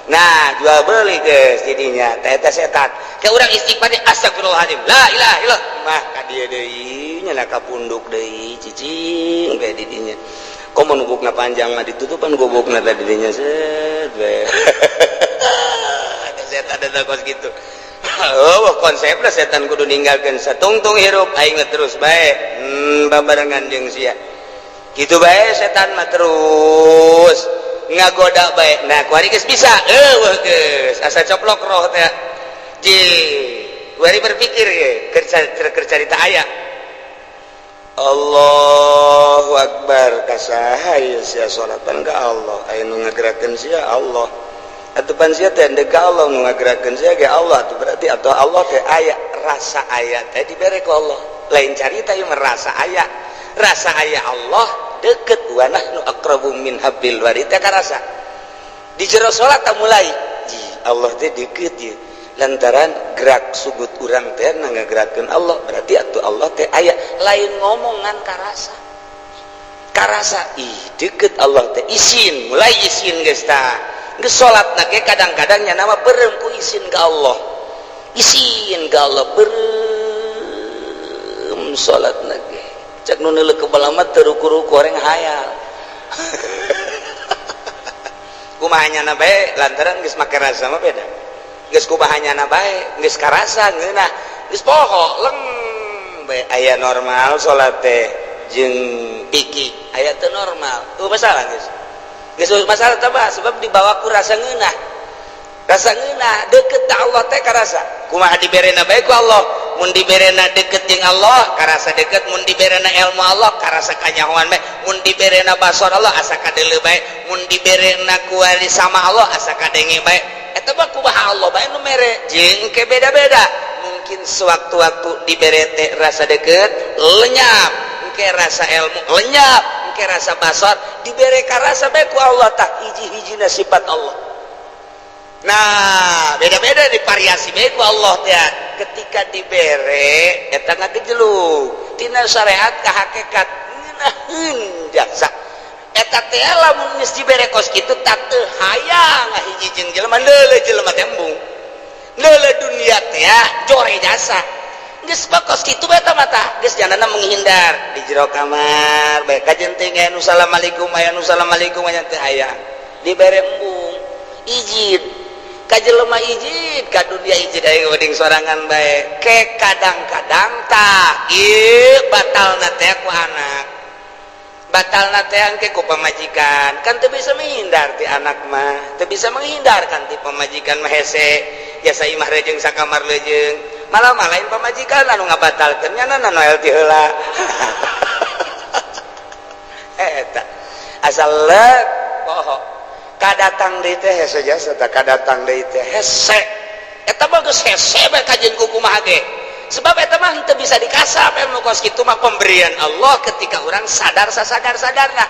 nah jual beli guys jadinya teh setan ke urang istighfar astagfirullahaladzim la ilaha illallah mah ka dieu deui nya ka punduk deui cicing bae di dinya komo nubukna panjang mah ditutupan gobokna tadi dinya set bae ada setan ada kos gitu. Oh konsepna setan kudu ninggalkeun satungtung hirup aing terus bae babarengan jeung sia kitu bae setan mah terus ngagoda bae nah kuari geus bisa eueuh geus asa coplok roh teh ji kuari berpikir ge keur carita aya Allahu Akbar kasaha ieu sia salatan ka Allah aya nu ngagerakeun sia Allah atupan sia teh deka Allah nu ngagerakeun sia ge Allah atuh berarti atau Allah teh aya rasa aya teh dibere ku Allah lain carita ieu merasa aya Allah deket wa nahnu aqrabu min hablil warid teh karasa di jero salat ta mulai ji Allah teh deket ye lantaran gerak sujud urang teh ngagerakeun Allah berarti atuh Allah teh aya lain ngomongan karasa ih deket Allah teh isin mulai isin geus tah geus salatna ge kadang-kadang nya nama beureum ku isin ka Allah beureum salatna ge cek nu neuleuh kebalamat teruku-ruku orang hayal kumahanyana bae lantaran geus make rasa mah beda geus kumahanyana bae geus karasa ngeunah geus poho leng bae aya normal salat teh jeung piki aya teu normal tuh masalah geus masalah teh sebab dibawa ku rasa ngeunah deket ka Allah teh karasa kumaha diberena bae ku Allah mun diberena deket jeung Allah karasa deket mun diberena ilmu Allah karasa kanyahoan bae mun diberena basar Allah asa kadeuleu bae mun diberena kuari sama Allah asa kadenge bae eta mah kumaha Allah bae nu mere jeung ke beda-beda mungkin sewaktu-waktu dibere teh rasa deket lenyap engke rasa ilmu lenyap engke rasa basar dibere karasa bae ku Allah tah hiji-hijina sifat Allah. Nah beda-beda divariasi baik Allah ya ketika dibere eta ngagejelug tina syariat ka hakikat ngeunaheun jaksa eta teh lamun geus dibere kos kitu tak teu hayang hiji jeung jelema leuleuh jelema teh embung leuleuh dunia teh jore jasa geus bakos kitu eta mah tah geus janana menghindar di jero kamar bae kajenting aya nu assalamualaikum aya teu hayang dibere embung izin ka jelema ijid ka dunia ijid aya wedding sorangan bae ke kadang-kadang tah ieu batalna teh ku anak batalna teh engke ku pamajikan kan teu bisa menghindar ti anak mah teu bisa menghindar kan ti pamajikan mah hese biasa imah rejeung sakamar lejeung malah lain pamajikan anu ngabatalkeun nya na noel ti heula eta asal leuk poho kadatang deui teh hese jasa tah kadatang deui teh hese eta mah geus hese bae kajeun ku kumaha ge sebab eta mah teu bisa dikasap anu kos kitu mah pemberian Allah ketika urang sadar sasadar-sadarna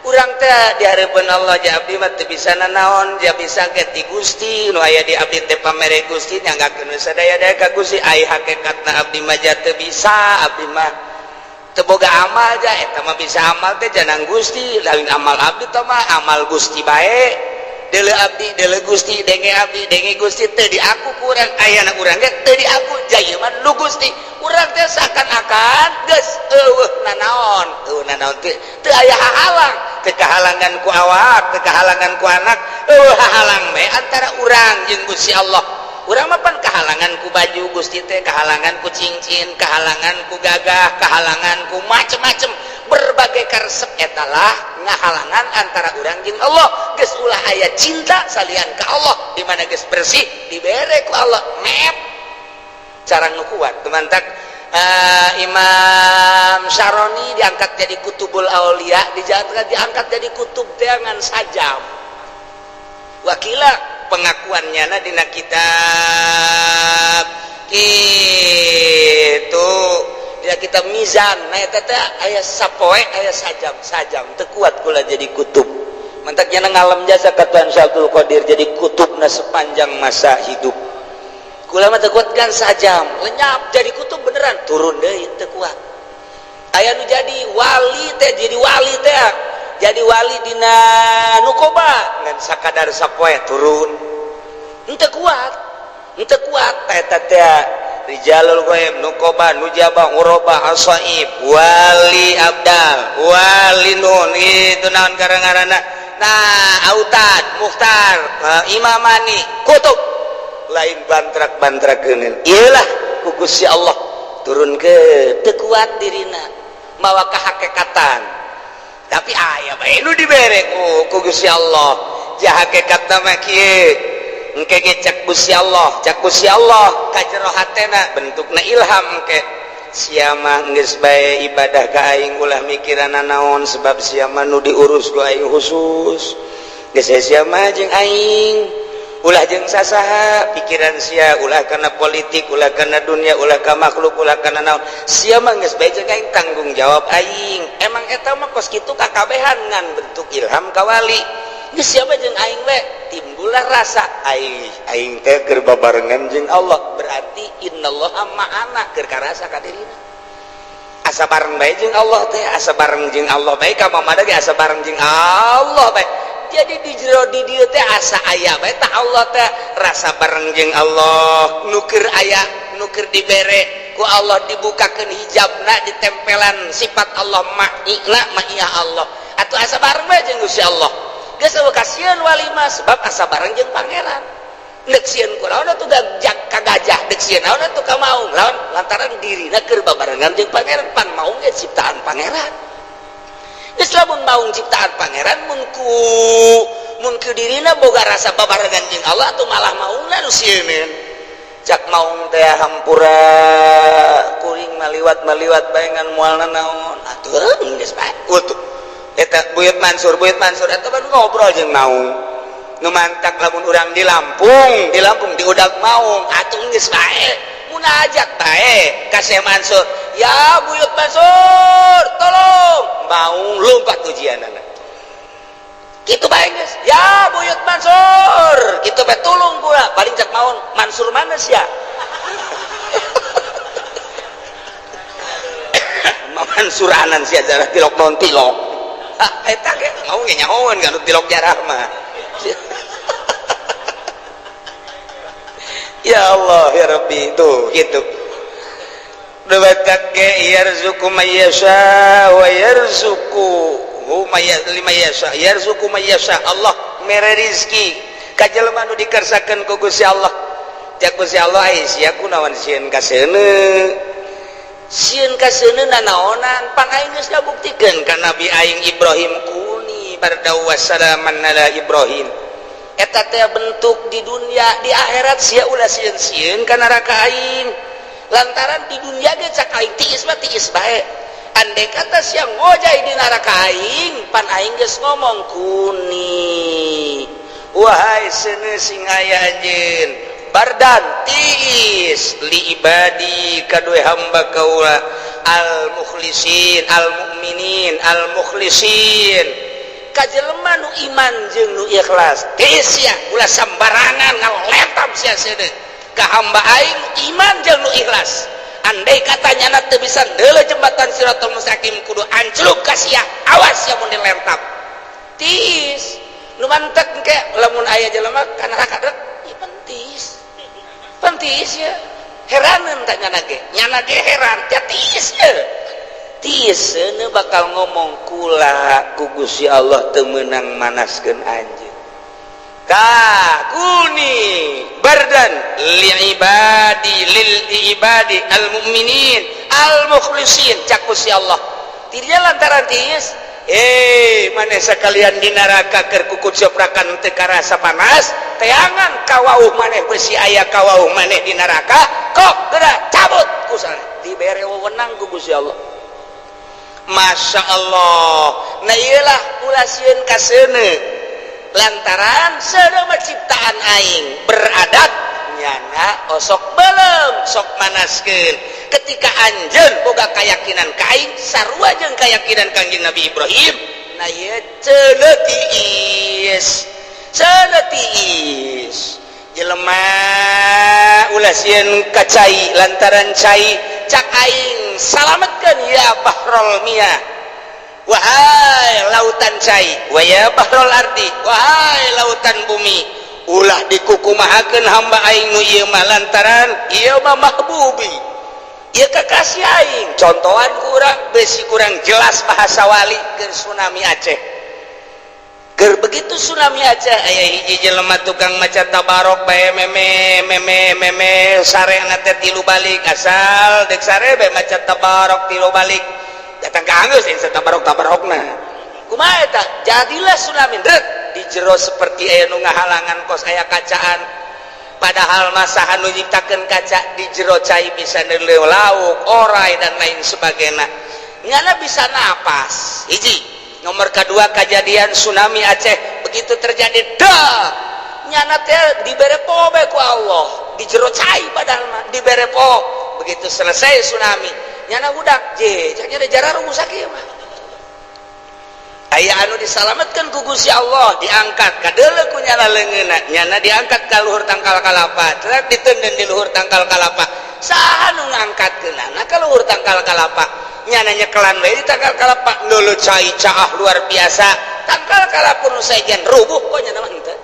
urang teh di hareupeun Allah ja abdi mah teu bisa nanaon ja bisa ge ti Gusti nu aya di abdi teh pamere Gusti nyanggakeun sadaya-daya ka Gusti ai hakikatna abdi mah ja teu bisa abdi mah teu boga amal ja eta mah bisa amal teh janang Gusti lain amal abdi teh mah amal Gusti bae deuleu abdi deuleu Gusti denge abdi denge Gusti teu diaku ku urang ayana urang ge teu diaku jaya mah nu Gusti urang teh seakan-akan geus eueuh nanaon teu aya hahalang teu kahalangan ku awak teu kahalangan ku anak eueuh hahalang bae antara urang jeung Gusti Allah urang mah pan kahalangan ku baju Gusti teh kahalangan ku cincin kahalangan ku gagah kahalangan ku macem-macem berbagai karesep eta lah ngahalangan antara urang jeung Allah geus ulah aya cinta salian ka Allah di mana geus bersih dibere ku Allah mep cara nu kuat temantak Imam Syaroni diangkat jadi kutubul aulia diangkat jadi kutub teh ngan sajam wakila pengakuannya na dina kitab kitu dina kitab mizan nah eta teh aya sapoe aya sajam teu kuat kula jadi kutub mantak nya ngalem jasa ka Tuhan Abdul Qadir jadi kutubna sepanjang masa hidup kula mah teu kuat kan sajam lenyap jadi kutub beneran turun deui teu kuat aya nu jadi wali teh jadi wali dina nukoba ngan sakadar sapoe turun henteu kuat eta teh rijalul ghaib nukoba nujaba uroba asaib wali abdal wali nun itu naon ngaranna nah autad mukhtar imamani kutub lain bantrak-bantrakeun iyalah ku Gusti Allah turun ke teu kuat dirina mawa kahakikatan tapi aya bae nu dibere ku Gusti Allah ja hakikatna mah kieu engke ge cak Gusti Allah ka jero hatena bentukna ilham ke sia mah geus bae ibadah ka aing ulah mikiranna naon sebab sia mah nu diurus ku aing khusus geus sia mah jeung aing ulah jeung sasaha pikiran sia ulah kana politik ulah kana dunia ulah ka makhluk ulah kana naon sia mah geus bae jeung aing tanggung jawab aing emang eta mah kos kitu kakabehan ngan bentuk ilham ka wali geus sia mah jeung aing we timbullah rasa aing teh keur babarengan jeung Allah berarti innallaha ma'ana keur karasa ka dirina asa bareng bae jeung Allah teh asa bareng jeung Allah bae ka mamada ge asa bareng jeung Allah bae jadi di jero di dieu teh asa aya bae tah Allah teh rasa bareng jeung Allah nu keur aya nu keur dibere ku ku Allah dibukakeun hijabna ditempelan sifat Allah ma'ina ma'iyah Allah atuh asa bareng bae jeung Gusti Allah geus kasieun walimah sebab asa bareng jeung pangeran dek sieun kunaon atuh kagajah dek sieun naon atuh ka maung lawan lantaran dirina keur babarengan jeung pangeran pan maung ge ciptaan pangeran geus lamun maung ciptaan pangeran mun ku dirina boga rasa babarengan jeung Allah atuh malah maungna nu sieun cak maung teh hampura kuring maliwat baengan moalna naon atuh geus bae utuh eta Buyut Mansur eta baru ngobrol jeung maung nu mantak lamun urang di Lampung diudag maung atuh geus bae munajat bae ka Syekh Mansur ya Buyut Mansur tolong maung lompat ujianana kitu bae geus ya Buyut Mansur kitu bae tulung kula paling cak maun Mansur mana sia Mansuranan sia jarah tilok non tilok eta ge mau ge nyahoan kan tilok jarah mah ya Allah ya Rabbi tuh gitu dewek ge yarzuqu mayyasha wa yarzuqu yarzuqu mayyasha Allah mere rezeki ka jelema nu dikersakeun ku Gusti Allah jak Gusti Allah ai sia kunaon sieun ka seuneu sieun ka seuneu nanaonan pan aing geus ngabuktikeun ka Nabi aing Ibrahim kuni bardau wassalaman ala Ibrahim eta teh bentuk di dunia di akhirat sia ulah sieun-sieun ka neraka aing lantaran di dunia ge cak aing tiis mah tiis bae andai kata sia ngojai di neraka aing pan aing geus ngomong kuni wahai seuneu sing aya anjeun bardan tiis li ibadi kadue hamba kaula al mukhlisin al mukminin al mukhlisin kajelema nu iman jeung nu ikhlas tiis ya ulah sambarangan ngaletam sia seuneu ka hamba aing iman jeung nu ikhlas andai katanya na teu bisa deuleu jembatan Siratal Mustaqim kudu ancluk ka sia awas ya mun dilentap tiis nu mantek engke lamun aya jelema ka neraka dek ieu pentis ya heraneun tanya nage nyana ge heran teh tiis ya tiis seuneu bakal ngomong kula ku Gusti Allah teu meunang manaskeun anjeun ka kuni bardan li ibadi al mukminin al mukhlisin cak Gusti Allah tidinya lantaran tiis maneh sakalian di neraka keur kukut soprakan teu karasa panas teangan kawauh maneh besi aya kawauh maneh di neraka kok gerak cabut kusana dibere wewenang ku Gusti Allah Masya Allah nah iyalah ulah sieun ka seuneu lantaran seuneu mah ciptaan aing beradat nyana osok belum sok manaskeun ketika anjeun boga keyakinan ka aing sarua jeung keyakinan Kangjeng Nabi Ibrahim nah ieu ceuleuh tiis jelema ulah sieun ka cai lantaran cai cak aing salametkeun ya bahrul miyah wahai lautan cai wa ya bahrul ardi wahai lautan bumi ulah dikukumahakeun hamba aing nu ieu mah lantaran ieu mah mahbubi ieu kakasih aing contohan ku urang besi kurang jelas bahasa wali keur tsunami Aceh keur begitu tsunami Aceh aya hiji jelema tukang maca tabarok bae meme sarena teh tilu balik asal dek sare bae maca tabarok tilu balik datang ka anggeus ing tabarokna kumaha eta jadilah tsunami dek di jero seperti aya nu ngahalangan kos aya kacaan padahal masa anu nyiptakeun kaca di jero cai bisa neuleuh lauk orai dan lain sebagainya nyana bisa napas hiji nomor kedua kejadian tsunami Aceh begitu terjadi nyana teh dibere poe ku Allah di jero cai padahal mah dibere poe begitu selesai tsunami nyana budak caknya jarak rusak ieu mah aya anu disalametkeun ku Gusti Allah diangkat ka deuleu ku nyana leungeunna nyana diangkat ka luhur tangkal kalapa terus diteundeun di luhur tangkal kalapa saha nu ngangkatkeunna ka luhur tangkal kalapa nyana nyekelan we di tangkal kalapa neuleuh cai caah luar biasa tangkal kalapa nu saejan rubuh kok nyana mah henteu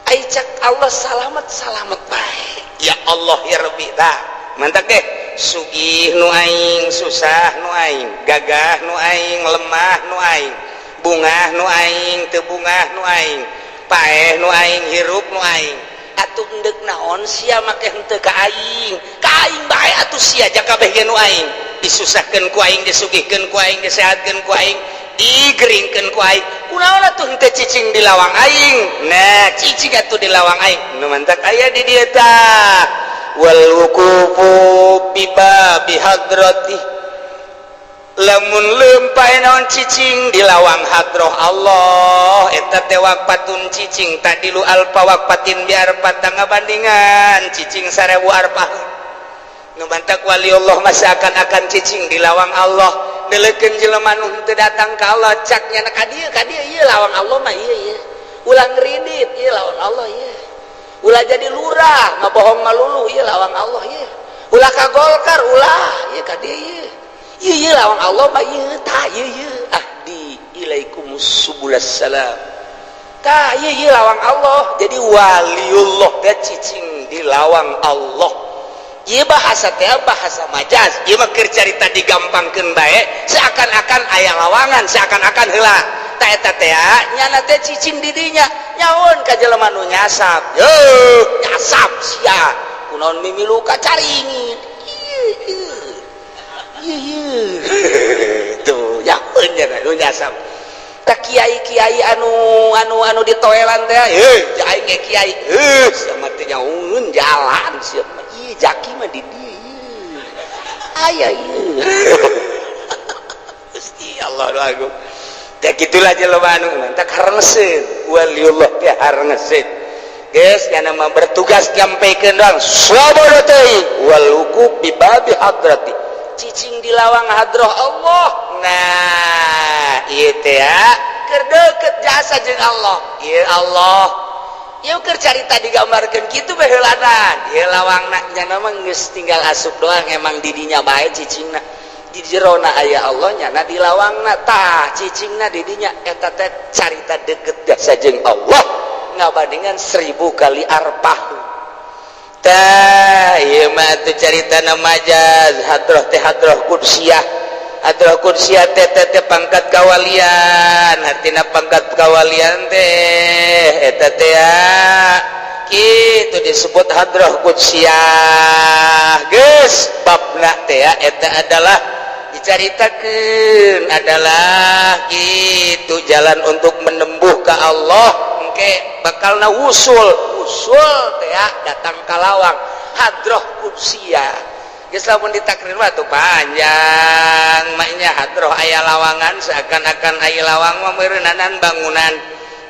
ai cak Allah salamet bae ya Allah ya Rabbi tah mantap deh sugih nu aing susah nu aing gagah nu aing lemah nu aing bungah nu aing teu bungah nu aing paeh nu aing hirup nu aing atuh endek naon sia make henteu ka aing bae atuh sia jaka kabeh ge nu aing disusahkeun ku aing disugihkeun ku aing disehatkeun ku aing digeringkeun ku aing kunaon atuh henteu cicing di lawang aing nah cicing atuh di lawang aing nu mantap aya di dieu tah wal wuqufu bibabi hadrati lamun leumpay naon cicing di lawang hadroh Allah eta teh waqfatun cicing tadilu alfa waqfatin biar patang ngabandingan cicing 1000 arpah nu bantak wali Allah masa akan cicing di lawang Allah neulekeun jelema nu teu datang ka Allah caknya ka dieu ieu lawang Allah mah ieu ulah ngridit ieu lawang Allah ieu ulah jadi lurah ngabohong malulu ieu lawang Allah ieu ulah ka Golkar ulah ieu ka dieu ieu lawang Allah mah ieu tah ieu ahdi ilaikumus subulas salam tah ieu lawang Allah jadi waliullah teh cicing di lawang Allah ieu bahasa teh bahasa majaz ieu mah keur carita digampangkeun bae seakan-akan aya lawangan seakan-akan heula tah eta teh nyana teh cicing di dinya nyaon ka jelema nu nyasap nyasap sia kunaon mimilu ka caringin tuh nyaeun nya nu nyasap tak kiai-kiai anu ditoelan teh aing ge kiai sama teh nyaun jalan sia ieu jaki mah di dieu aya ieu Gusti Allah nu agung teh kitulah jelema anu tak harengeseun waliullah teh harengeseun geus nya mah bertugas nyampikeun doang sabada teh wal wuquf bi babi hadrati cicing di lawang hadroh Allah nah ieu teh keur deukeut jasa jeung Allah ieu Allah ieu keur carita digambarkeun kitu bae heulanan ieu lawangna nya mah geus tinggal asup doang emang di dinya bae cicingna di jerona aya Allah nyana di lawangna tah cicingna di dinya eta teh carita deukeut jasa jeung Allah ngabandingan 1000 kali arpah tah ieu mah teh caritana majaz hadroh teh hadroh kudsiyah teh pangkat kawalian artina pangkat kawalian teh eta teh kitu disebut hadroh kudsiyah geus babna teh eta adalah dicaritakeun adalah gitu jalan untuk menembuh ke Allah engke bakalna usul teh datang ka lawang hadroh kudsiyah geus lamun ditakrir mah tuh panjang maknya hadroh aya lawangan seakan-akan aya lawang mah meureunanan bangunan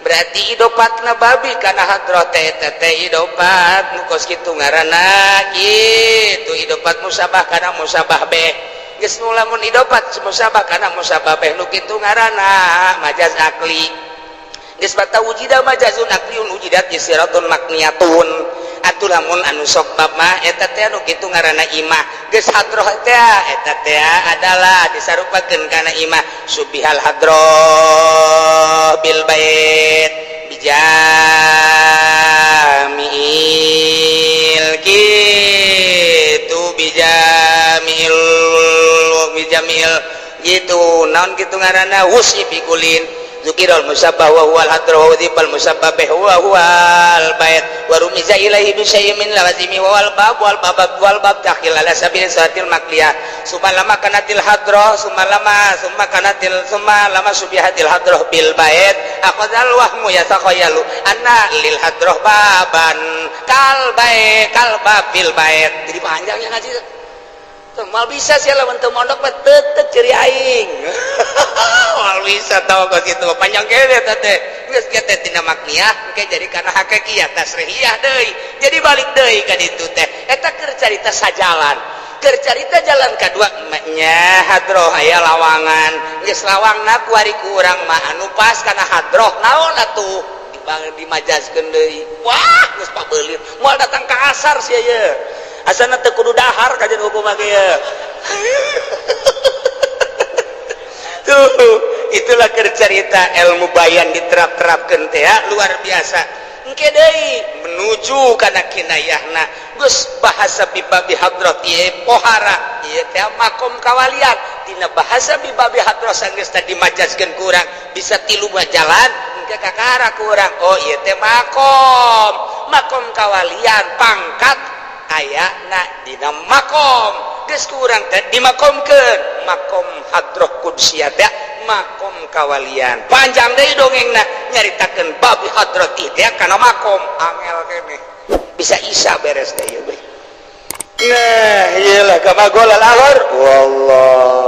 berarti idopatna babi kana hadroh teh idopat nu kos kitu ngaranna kitu idopat musabah kana musabah beh geus nu lamun idopat musabah kana musabah beh nu kitu ngaranna majaz akli geus bata wujida majazun akliun wujidat isiratun makniyatun atuh lamun anu sok bab mah eta teh anu kitu ngaranna imah geus hadroh teh eta teh adalah disarupakeun kana imah subihal hadroh bil bait bijamil kitu bijamil gitu naon kitu ngaranna wusi bikulin zukirul musabbah wa huwal hadroh wa dzibal musabbah wa huwal bait wa rumiza ilaihi bi syai'in min lawazimi wa wal bab dakhil ala sabil satil makliyah sumalama kanatil hadroh sumalama subihatil hadroh bil bait aqadzal wahmu yatakhayalu anna lil hadroh baban kal bab bil bait jadi panjang ya ngaji mal bisa sih lawan teu mondok mah teu ceri aing mal bisa tahu kok kitu panjang kene teh geus kieu teh tina makniyah engke jadi kana hakikiyah tasrihiyah deui jadi balik deui ka ditu teh eta keur carita sajalan keur carita jalan kadua nya hadroh aya lawangan geus lawangna ku ari ku urang mah anu pas kana hadroh naon atuh dimajazkeun deui wah geus pabeulir moal datang ka asar sia ye asana teu kudu dahar kajian hukum ieu tuh itulah keur carita ilmu bayan diterap-terapkeun teh luar biasa engke deui menuju kana kinayahna geus bahasa bibabi hadrat ieu pohara ieu teh makom kawalian dina bahasa bibabi hadrat sanggeus tadi majazkeun ku urang bisa tilu jalan engke kakara ku urang oh ieu teh makom kawalian pangkat ayana dina makom geus ku urang teh dimakomkeun makom hadrat kudsiyah teh makom kawalian panjang deui dongengna nyaritakeun babi hadrat ieu kana makom angel kene bisa isa beres deui. Nah iyalah kama golal akhir wallah